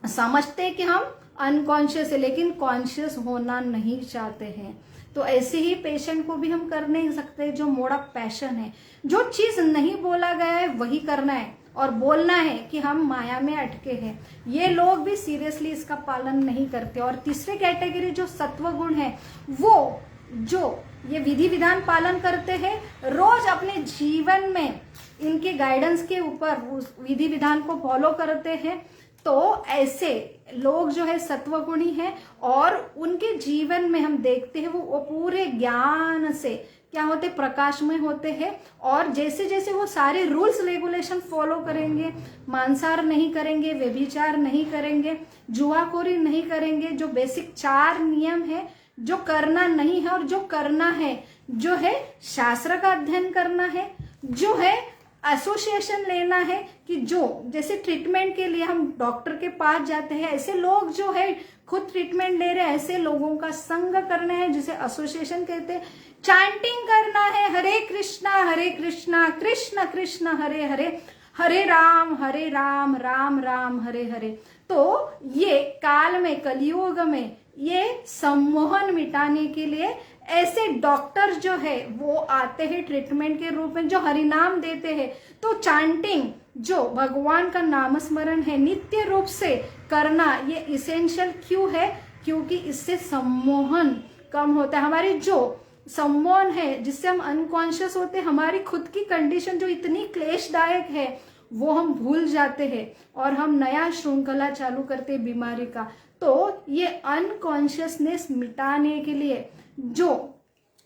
समझते हैं कि हम अनकॉन्शियस है, लेकिन कॉन्शियस होना नहीं चाहते हैं। तो ऐसे ही पेशेंट को भी हम कर नहीं सकते। जो मोड ऑफ पैशन है, जो चीज नहीं बोला गया है वही करना है, और बोलना है कि हम माया में अटके हैं, ये लोग भी सीरियसली इसका पालन नहीं करते। और तीसरे कैटेगरी जो सत्व गुण है, वो जो ये विधि विधान पालन करते हैं, रोज अपने जीवन में इनके गाइडेंस के ऊपर उस विधि विधान को फॉलो करते हैं, तो ऐसे लोग जो है सत्वगुणी हैं, और उनके जीवन में हम देखते हैं वो पूरे ज्ञान से क्या होते, प्रकाशमय होते हैं। और जैसे जैसे वो सारे रूल्स रेगुलेशन फॉलो करेंगे, मांसाहार नहीं करेंगे, व्यभिचार नहीं करेंगे, जुआखोरी नहीं करेंगे, जो बेसिक 4 नियम है जो करना नहीं है और जो करना है, जो है शास्त्र का अध्ययन करना है, जो है एसोसिएशन लेना है, कि जो जैसे ट्रीटमेंट के लिए हम डॉक्टर के पास जाते हैं, ऐसे लोग जो है खुद ट्रीटमेंट ले रहे हैं, ऐसे लोगों का संग करना है, जिसे एसोसिएशन कहते हैं। चैंटिंग करना है, हरे कृष्णा कृष्ण कृष्ण हरे हरे, हरे राम राम राम हरे हरे। तो ये काल में, कलियुग में ये सम्मोहन मिटाने के लिए ऐसे डॉक्टर जो है वो आते हैं ट्रीटमेंट के रूप में, जो हरिनाम देते हैं। तो चैंटिंग, जो भगवान का नामस्मरण है, नित्य रूप से करना, ये इसेंशियल क्यों है? क्योंकि इससे सम्मोहन कम होता है। हमारी जो सम्मोहन है, जिससे हम अनकॉन्शियस होते हैं, हमारी खुद की कंडीशन जो इतनी क्लेशदायक है वो हम भूल जाते हैं और हम नया श्रृंखला चालू करते हैं बीमारी का। तो ये अनकॉन्शियसनेस मिटाने के लिए, जो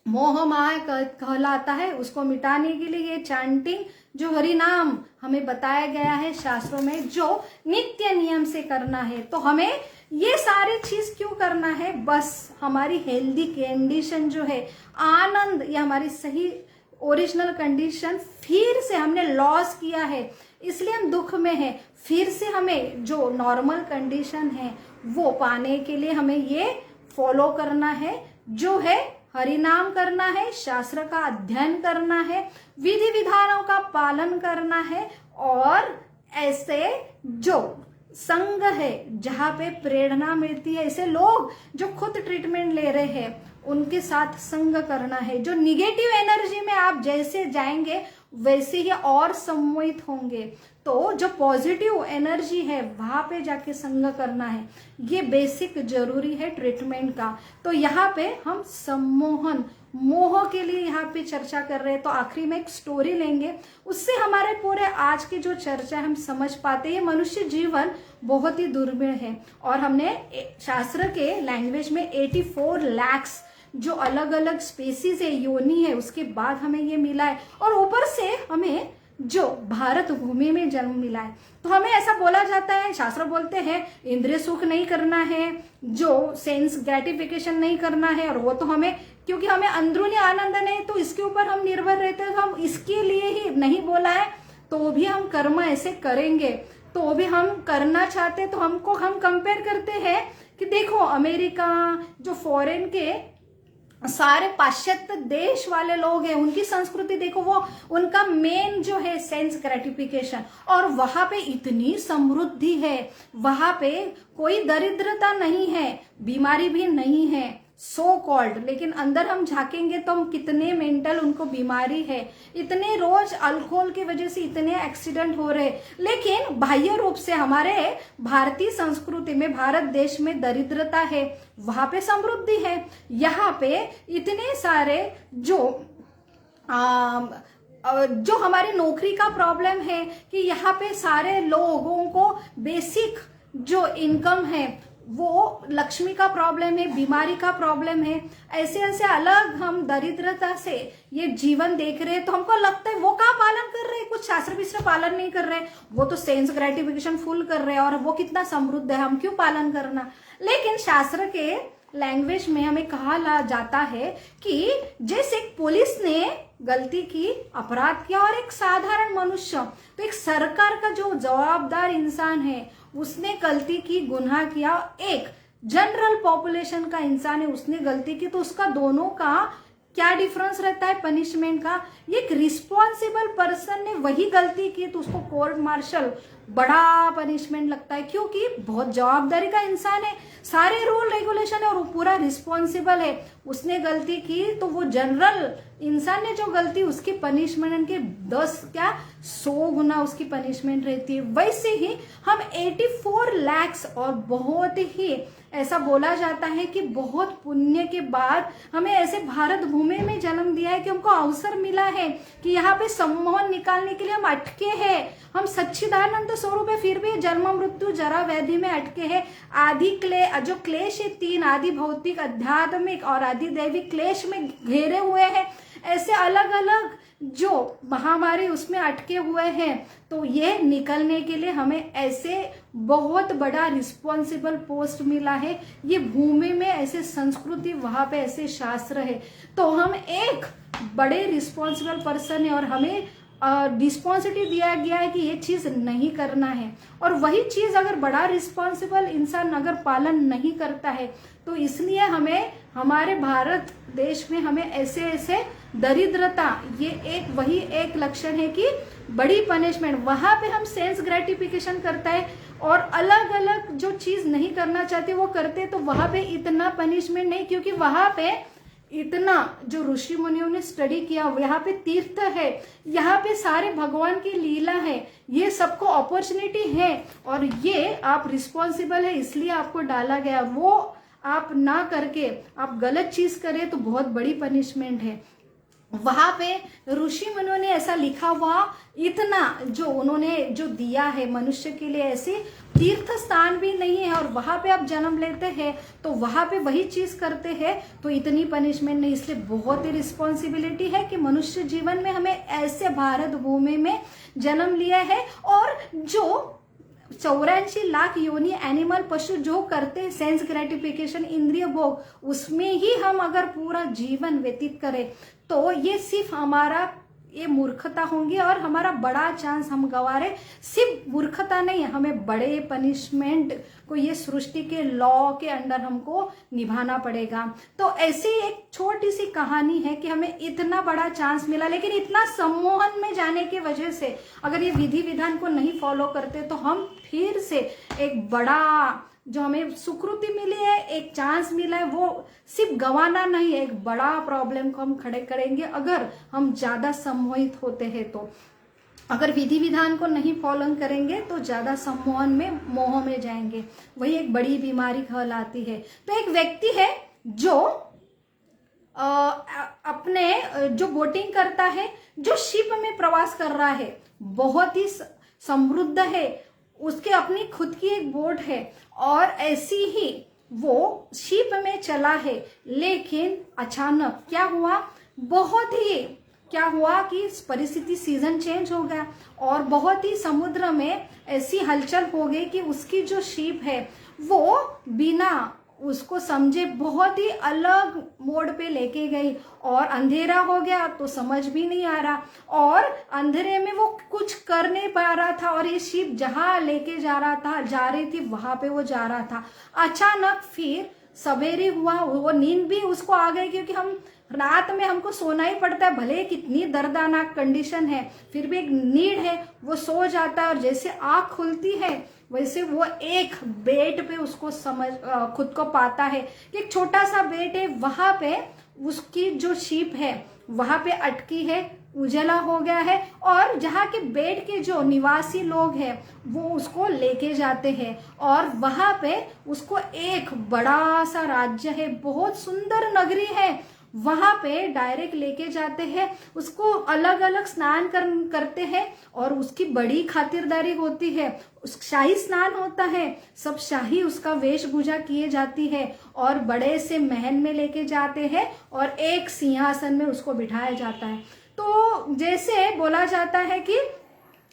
मोह माया कहलाता है, उसको मिटाने के लिए ये चैंटिंग, जो हरिनाम हमें बताया गया है शास्त्रों में, जो नित्य नियम से करना है। तो हमें ये सारी चीज क्यों करना है? बस हमारी हेल्दी कंडीशन जो है, आनंद, या हमारी सही ओरिजिनल कंडीशन फिर से हमने लॉस किया है, इसलिए हम दुख में है। फिर से हमें जो नॉर्मल कंडीशन है वो पाने के लिए हमें ये फॉलो करना है, जो है हरिनाम करना है, शास्त्र का अध्ययन करना है, विधि विधानों का पालन करना है, और ऐसे जो संग है जहाँ पे प्रेरणा मिलती है, ऐसे लोग जो खुद ट्रीटमेंट ले रहे हैं उनके साथ संग करना है। जो निगेटिव एनर्जी में आप जैसे जाएंगे वैसे ही और सम्मोहित होंगे। तो जो पॉजिटिव एनर्जी है वहां पे जाके संग करना है, ये बेसिक जरूरी है ट्रीटमेंट का। तो यहाँ पे हम सम्मोहन, मोह के लिए यहाँ पे चर्चा कर रहे हैं। तो आखिरी में एक स्टोरी लेंगे, उससे हमारे पूरे आज की जो चर्चा है हम समझ पाते हैं। मनुष्य जीवन बहुत ही दुर्मिळ है और हमने शास्त्र के लैंग्वेज में 84 लाख जो अलग अलग स्पेसीज है, योनि है, उसके बाद हमें ये मिला है, और ऊपर से हमें जो भारत भूमि में जन्म मिला है। तो हमें ऐसा बोला जाता है, शास्त्र बोलते हैं इंद्रिय सुख नहीं करना है, जो सेंस ग्रेटिफिकेशन नहीं करना है, और वो तो हमें, क्योंकि हमें अंदरूनी आनंद नहीं, तो इसके ऊपर हम निर्भर रहते हैं, तो हम इसके लिए ही नहीं बोला है। तो भी हम कर्म ऐसे करेंगे, तो भी हम करना चाहते, तो हमको हम कंपेयर करते हैं कि देखो अमेरिका, जो फॉरेन के सारे पाश्चात्य देश वाले लोग हैं, उनकी संस्कृति देखो, वो उनका मेन जो है सेंस ग्रेटिफिकेशन, और वहां पे इतनी समृद्धि है, वहां पे कोई दरिद्रता नहीं है, बीमारी भी नहीं है सो कॉल्ड, लेकिन अंदर हम झांकेंगे तो हम कितने मेंटल उनको बीमारी है, इतने रोज अल्कोहल की वजह से इतने एक्सीडेंट हो रहे। लेकिन बाह्य रूप से हमारे भारतीय संस्कृति में, भारत देश में दरिद्रता है, वहां पे समृद्धि है। यहाँ पे इतने सारे जो हमारी नौकरी का प्रॉब्लम है कि यहाँ पे सारे लोगों को बेसिक जो इनकम है वो लक्ष्मी का प्रॉब्लम है, बीमारी का प्रॉब्लम है, ऐसे ऐसे अलग हम दरिद्रता से ये जीवन देख रहे हैं। तो हमको लगता है वो का पालन कर रहे हैं, कुछ शास्त्र विस्त्र पालन नहीं कर रहे, वो तो सेंस ग्रेटिफिकेशन फुल कर रहे हैं और वो कितना समृद्ध है, हम क्यों पालन करना। लेकिन शास्त्र के लैंग्वेज में हमें कहा जाता है कि जैसे पुलिस ने गलती की, अपराध किया, और एक साधारण मनुष्य, तो एक सरकार का जो जवाबदार इंसान है उसने गलती की, गुनाह किया, एक जनरल पॉपुलेशन का इंसान है उसने गलती की, तो उसका दोनों का क्या डिफरेंस रहता है पनिशमेंट का। एक रिस्पॉन्सिबल पर्सन ने वही गलती की तो उसको कोर्ट मार्शल बड़ा पनिशमेंट लगता है, क्योंकि बहुत जवाबदारी का इंसान है, सारे रूल रेगुलेशन है और वो पूरा रिस्पॉन्सिबल है। उसने गलती की तो वो जनरल इंसान ने जो गलती, उसकी पनिशमेंट के 10 क्या 100 गुना उसकी पनिशमेंट रहती है। वैसे ही हम 84 लाख, और बहुत ही ऐसा बोला जाता है कि बहुत पुण्य के बाद हमें ऐसे भारत भूमि में जन्म दिया है कि हमको अवसर मिला है कि यहाँ पे सम्मोहन निकालने के लिए हम अटके हैं। हम सच्चिदानंद स्वरूप है, फिर भी जन्म मृत्यु जरा व्याधि में अटके हैं। आदि जो क्लेश है 3, आदि भौतिक, आध्यात्मिक और आदि दैविक क्लेश में घेरे हुए हैं। ऐसे अलग अलग जो महामारी उसमें अटके हुए हैं। तो ये निकलने के लिए हमें ऐसे बहुत बड़ा रिस्पॉन्सिबल पोस्ट मिला है। ये भूमि में ऐसे संस्कृति, वहां पे ऐसे शास्त्र है। तो हम एक बड़े रिस्पॉन्सिबल पर्सन है और हमें रिस्पॉन्सिबिलिटी दिया गया है कि ये चीज नहीं करना है। और वही चीज अगर बड़ा रिस्पॉन्सिबल इंसान अगर पालन नहीं करता है तो इसलिए हमें हमारे भारत देश में हमें ऐसे ऐसे दरिद्रता, ये वही एक लक्षण है कि बड़ी पनिशमेंट, वहां पे हम सेंस ग्रेटिफिकेशन करता है और अलग अलग जो चीज नहीं करना चाहते वो करते, तो वहां पे इतना पनिशमेंट नहीं, क्योंकि वहां पे इतना जो ऋषि मुनियों ने स्टडी किया, यहाँ पे तीर्थ है, यहाँ पे सारे भगवान की लीला है, ये सबको अपॉर्चुनिटी है और ये आप रिस्पॉन्सिबल है इसलिए आपको डाला गया। वो आप ना करके आप गलत चीज करें तो बहुत बड़ी पनिशमेंट है। वहां पे ऋषि मुनियों ने ऐसा लिखा हुआ, इतना जो उन्होंने जो दिया है मनुष्य के लिए, ऐसे तीर्थ स्थान भी नहीं है और वहां पे आप जन्म लेते हैं तो वहां पे वही चीज करते हैं तो इतनी पनिशमेंट नहीं। इसलिए बहुत ही रिस्पॉन्सिबिलिटी है कि मनुष्य जीवन में हमें ऐसे भारत भूमि में जन्म लिया है। और जो 84 लाख योनि एनिमल पशु जो करते हैं सेंस ग्रेटिफिकेशन, इंद्रिय भोग, उसमें ही हम अगर पूरा जीवन व्यतीत करें तो ये सिर्फ हमारा ये मूर्खता होंगी और हमारा बड़ा चांस हम गंवा रहे। सिर्फ मूर्खता नहीं है, हमें बड़े पनिशमेंट को ये सृष्टि के लॉ के अंडर हमको निभाना पड़ेगा। तो ऐसी एक छोटी सी कहानी है कि हमें इतना बड़ा चांस मिला, लेकिन इतना सम्मोहन में जाने की वजह से अगर ये विधि विधान को नहीं फॉलो करते तो हम फिर से एक बड़ा जो हमें सुकृति मिली है, एक चांस मिला है, वो सिर्फ गंवाना नहीं है, एक बड़ा प्रॉब्लम को हम खड़े करेंगे अगर हम ज्यादा सम्मोहित होते हैं। तो अगर विधि विधान को नहीं फॉलो करेंगे तो ज्यादा सम्मोहन में, मोह में जाएंगे, वही एक बड़ी बीमारी कहलाती है। तो एक व्यक्ति है जो अपने जो बोटिंग करता है, जो शिप में प्रवास कर रहा है, बहुत ही समृद्ध है, उसके अपनी खुद की एक बोट है और ऐसी ही वो शिप में चला है। लेकिन अचानक क्या हुआ, क्या हुआ कि परिस्थिति, सीजन चेंज हो गया और बहुत ही समुद्र में ऐसी हलचल हो गई कि उसकी जो शिप है वो बिना उसको समझे बहुत ही अलग मोड़ पे लेके गई और अंधेरा हो गया तो समझ भी नहीं आ रहा और अंधेरे में वो कुछ कर नहीं पा रहा था और ये शिप जहां लेके जा रही थी वहां पे वो जा रहा था। अचानक फिर सवेरे हुआ, वो नींद भी उसको आ गई, क्योंकि हम रात में हमको सोना ही पड़ता है, भले कितनी दर्दनाक कंडीशन है फिर भी एक नीड है, वो सो जाता है और जैसे आंख खुलती है वैसे वो एक बेड पे उसको खुद को पाता है कि एक छोटा सा बेड है, वहां पे उसकी जो शिप है वहां पे अटकी है, उजला हो गया है और जहाँ के बेड के जो निवासी लोग हैं वो उसको लेके जाते हैं और वहां पे उसको एक बड़ा सा राज्य है, बहुत सुंदर नगरी है, वहां पे डायरेक्ट लेके जाते हैं, उसको अलग अलग स्नान करते हैं और उसकी बड़ी खातिरदारी होती है, शाही स्नान होता है, सब शाही उसका वेशभूषा किए जाती है और बड़े से महल में लेके जाते हैं और एक सिंहासन में उसको बिठाया जाता है। तो जैसे बोला जाता है कि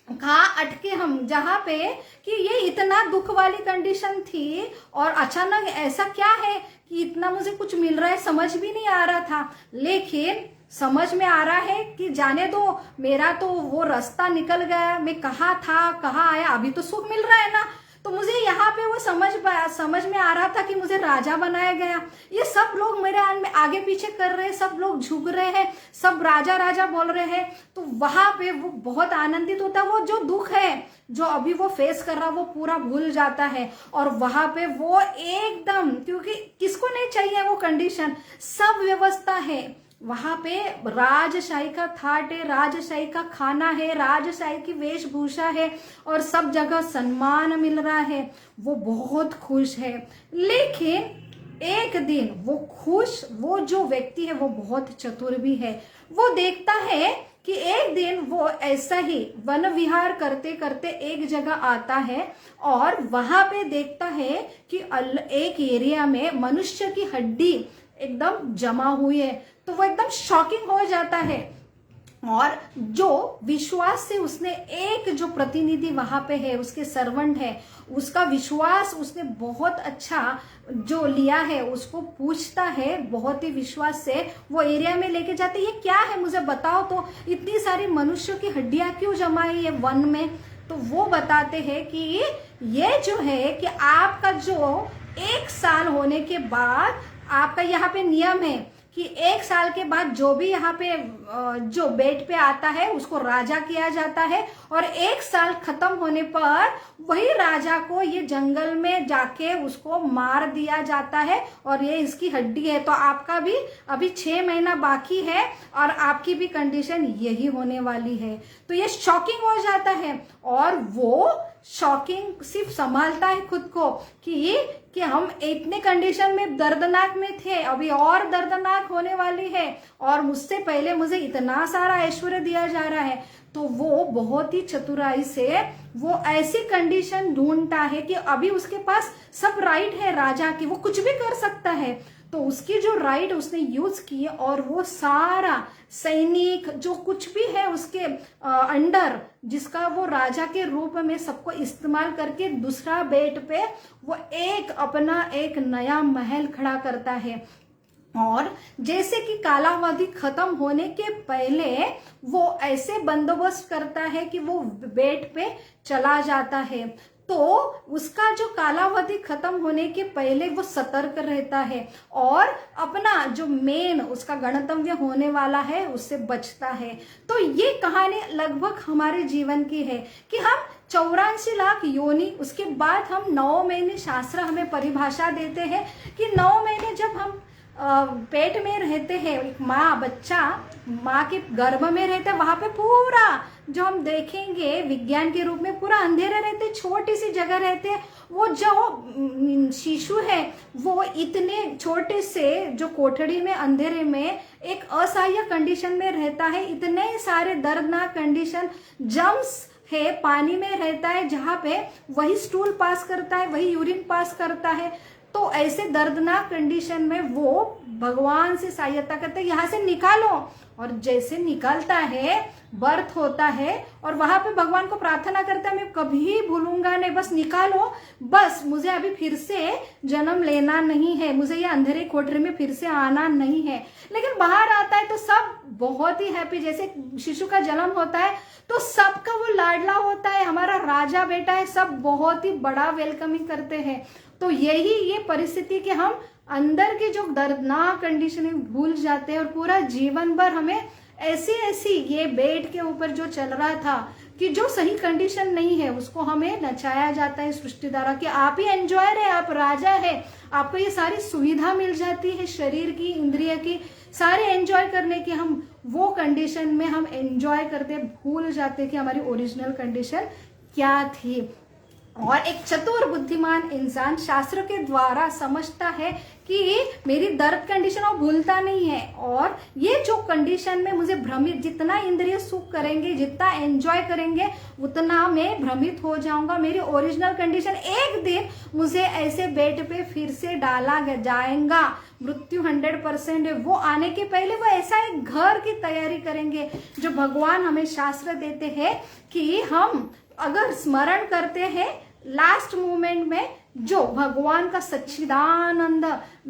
कहाँ अटके हम, जहाँ पे कि ये इतना दुख वाली कंडीशन थी और अचानक ऐसा क्या है कि इतना मुझे कुछ मिल रहा है, समझ भी नहीं आ रहा था, लेकिन समझ में आ रहा है कि जाने दो, मेरा तो वो रास्ता निकल गया, मैं कहाँ था कहाँ आया, अभी तो सुख मिल रहा है ना। तो मुझे यहाँ पे वो समझ में आ रहा था कि मुझे राजा बनाया गया, ये सब लोग मेरे आगे पीछे कर रहे हैं, सब लोग झुक रहे हैं, सब राजा राजा बोल रहे हैं, तो वहां पे वो बहुत आनंदित होता है, वो जो दुख है जो अभी वो फेस कर रहा वो पूरा भूल जाता है और वहां पे वो एकदम, क्योंकि किसको नहीं चाहिए वो कंडीशन, सब व्यवस्था है वहां पे, राजशाही का थाट है, राजशाही का खाना है, राजशाही की वेशभूषा है और सब जगह सम्मान मिल रहा है, वो बहुत खुश है। लेकिन एक दिन वो जो व्यक्ति है वो बहुत चतुर भी है, वो देखता है कि एक दिन वो ऐसा ही वन विहार करते करते एक जगह आता है और वहां पे देखता है कि एक एरिया में मनुष्य की हड्डी एकदम जमा हुई है। तो वो एकदम शॉकिंग हो जाता है और जो विश्वास से उसने एक जो प्रतिनिधि वहां पे है, उसके सर्वेंट है, उसका विश्वास उसने बहुत अच्छा जो लिया है, उसको पूछता है बहुत ही विश्वास से, वो एरिया में लेके जाते, ये क्या है मुझे बताओ तो, इतनी सारी मनुष्य की हड्डियां क्यों जमाई है वन में। तो वो बताते हैं कि ये जो है कि आपका जो 1 साल होने के बाद आपका यहाँ पे नियम है कि 1 साल के बाद जो भी यहाँ पे जो बेड पे आता है उसको राजा किया जाता है और 1 साल खत्म होने पर वही राजा को ये जंगल में जाके उसको मार दिया जाता है और ये इसकी हड्डी है। तो आपका भी अभी 6 महीना बाकी है और आपकी भी कंडीशन यही होने वाली है। तो ये शॉकिंग हो जाता है और वो शॉकिंग सिर्फ संभालता है खुद को कि हम इतने कंडीशन में दर्दनाक में थे, अभी और दर्दनाक होने वाली है और मुझसे पहले मुझे इतना सारा ऐश्वर्य दिया जा रहा है। तो वो बहुत ही चतुराई से वो ऐसी कंडीशन ढूंढता है कि अभी उसके पास सब राइट है राजा की, वो कुछ भी कर सकता है। तो उसकी जो राइट उसने यूज किए और वो सारा सैनिक जो कुछ भी है उसके अंडर, जिसका वो राजा के रूप में सबको इस्तेमाल करके दूसरा बेट पे वो अपना एक नया महल खड़ा करता है। और जैसे कि कालावधि खत्म होने के पहले वो ऐसे बंदोबस्त करता है कि वो बेट पे चला जाता है। तो उसका जो कालावधि खत्म होने के पहले वो सतर्क रहता है और अपना जो मेन उसका गणतव्य होने वाला है उससे बचता है। तो ये कहानी लगभग हमारे जीवन की है कि हम 84 लाख योनि, उसके बाद हम 9 महीने, शास्त्र हमें परिभाषा देते हैं कि 9 महीने जब हम पेट में रहते हैं, एक माँ बच्चा माँ के गर्भ में रहते हैं, वहां पे पूरा जो हम देखेंगे विज्ञान के रूप में पूरा अंधेरे रहते, छोटी सी जगह रहते हैं। वो जो शिशु है वो इतने छोटे से जो कोठड़ी में अंधेरे में एक असहाय कंडीशन में रहता है, इतने सारे दर्दनाक कंडीशन, जम्स है, पानी में रहता है जहाँ पे वही स्टूल पास करता है, वही यूरिन पास करता है। तो ऐसे दर्दनाक कंडीशन में वो भगवान से सहायता करते हैं, यहाँ से निकालो। और जैसे निकलता है, बर्थ होता है और वहां पे भगवान को प्रार्थना करता है, मैं कभी भूलूंगा नहीं, बस निकालो, बस मुझे अभी फिर से जन्म लेना नहीं है, मुझे ये अंधेरे कोठरी में फिर से आना नहीं है। लेकिन बाहर आता है तो सब बहुत ही हैप्पी, जैसे शिशु का जन्म होता है तो सबका वो लाडला होता है, हमारा राजा बेटा है, सब बहुत ही बड़ा वेलकमिंग करते हैं। तो यही ये परिस्थिति कि हम अंदर की जो दर्दनाक कंडीशन है भूल जाते हैं और पूरा जीवन भर हमें ऐसी ये बेड के ऊपर जो चल रहा था कि जो सही कंडीशन नहीं है उसको हमें नचाया जाता है सृष्टि द्वारा कि आप ही एंजॉयर है, आप राजा है, आपको ये सारी सुविधा मिल जाती है, शरीर की, इंद्रिय की, सारे एंजॉय करने की। हम वो कंडीशन में हम एंजॉय करते भूल जाते कि हमारी ओरिजिनल कंडीशन क्या थी। और एक चतुर बुद्धिमान इंसान शास्त्र के द्वारा समझता है कि मेरी दर्द कंडीशन वो भूलता नहीं है और ये जो कंडीशन में मुझे भ्रमित, जितना इंद्रिय सुख करेंगे, जितना एंजॉय करेंगे, उतना मैं भ्रमित हो जाऊंगा। मेरी ओरिजिनल कंडीशन एक दिन मुझे ऐसे बेड पे फिर से डाला जाएगा, मृत्यु 100% है, वो आने के पहले वो ऐसा एक घर की तैयारी करेंगे जो भगवान हमें शास्त्र देते हैं कि हम अगर स्मरण करते हैं लास्ट मोमेंट में जो भगवान का सच्चिदानंद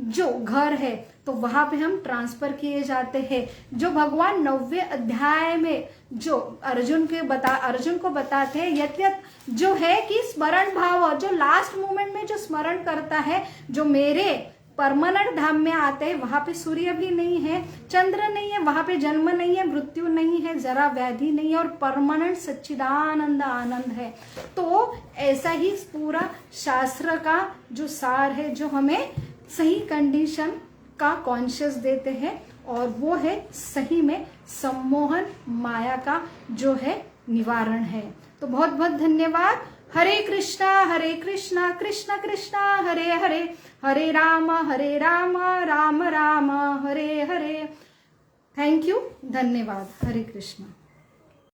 जो घर है तो वहां पे हम ट्रांसफर किए जाते हैं। जो भगवान 9वें अध्याय में जो अर्जुन को बताते हैं, यत जो है कि स्मरण भाव, जो लास्ट मोमेंट में जो स्मरण करता है, जो मेरे परमानेंट धाम में आते हैं, वहां पे सूर्य भी नहीं है, चंद्र नहीं है, वहां पे जन्म नहीं है, मृत्यु नहीं है, जरा व्याधि नहीं है और परमानेंट सच्चिदानंद आनंद है। तो ऐसा ही पूरा शास्त्र का जो सार है जो हमें सही कंडीशन का कॉन्शियस देते हैं और वो है सही में सम्मोहन माया का जो है निवारण है। तो बहुत बहुत धन्यवाद। हरे कृष्णा कृष्ण कृष्ण हरे हरे, हरे राम राम राम हरे हरे। थैंक यू, धन्यवाद। हरे कृष्णा।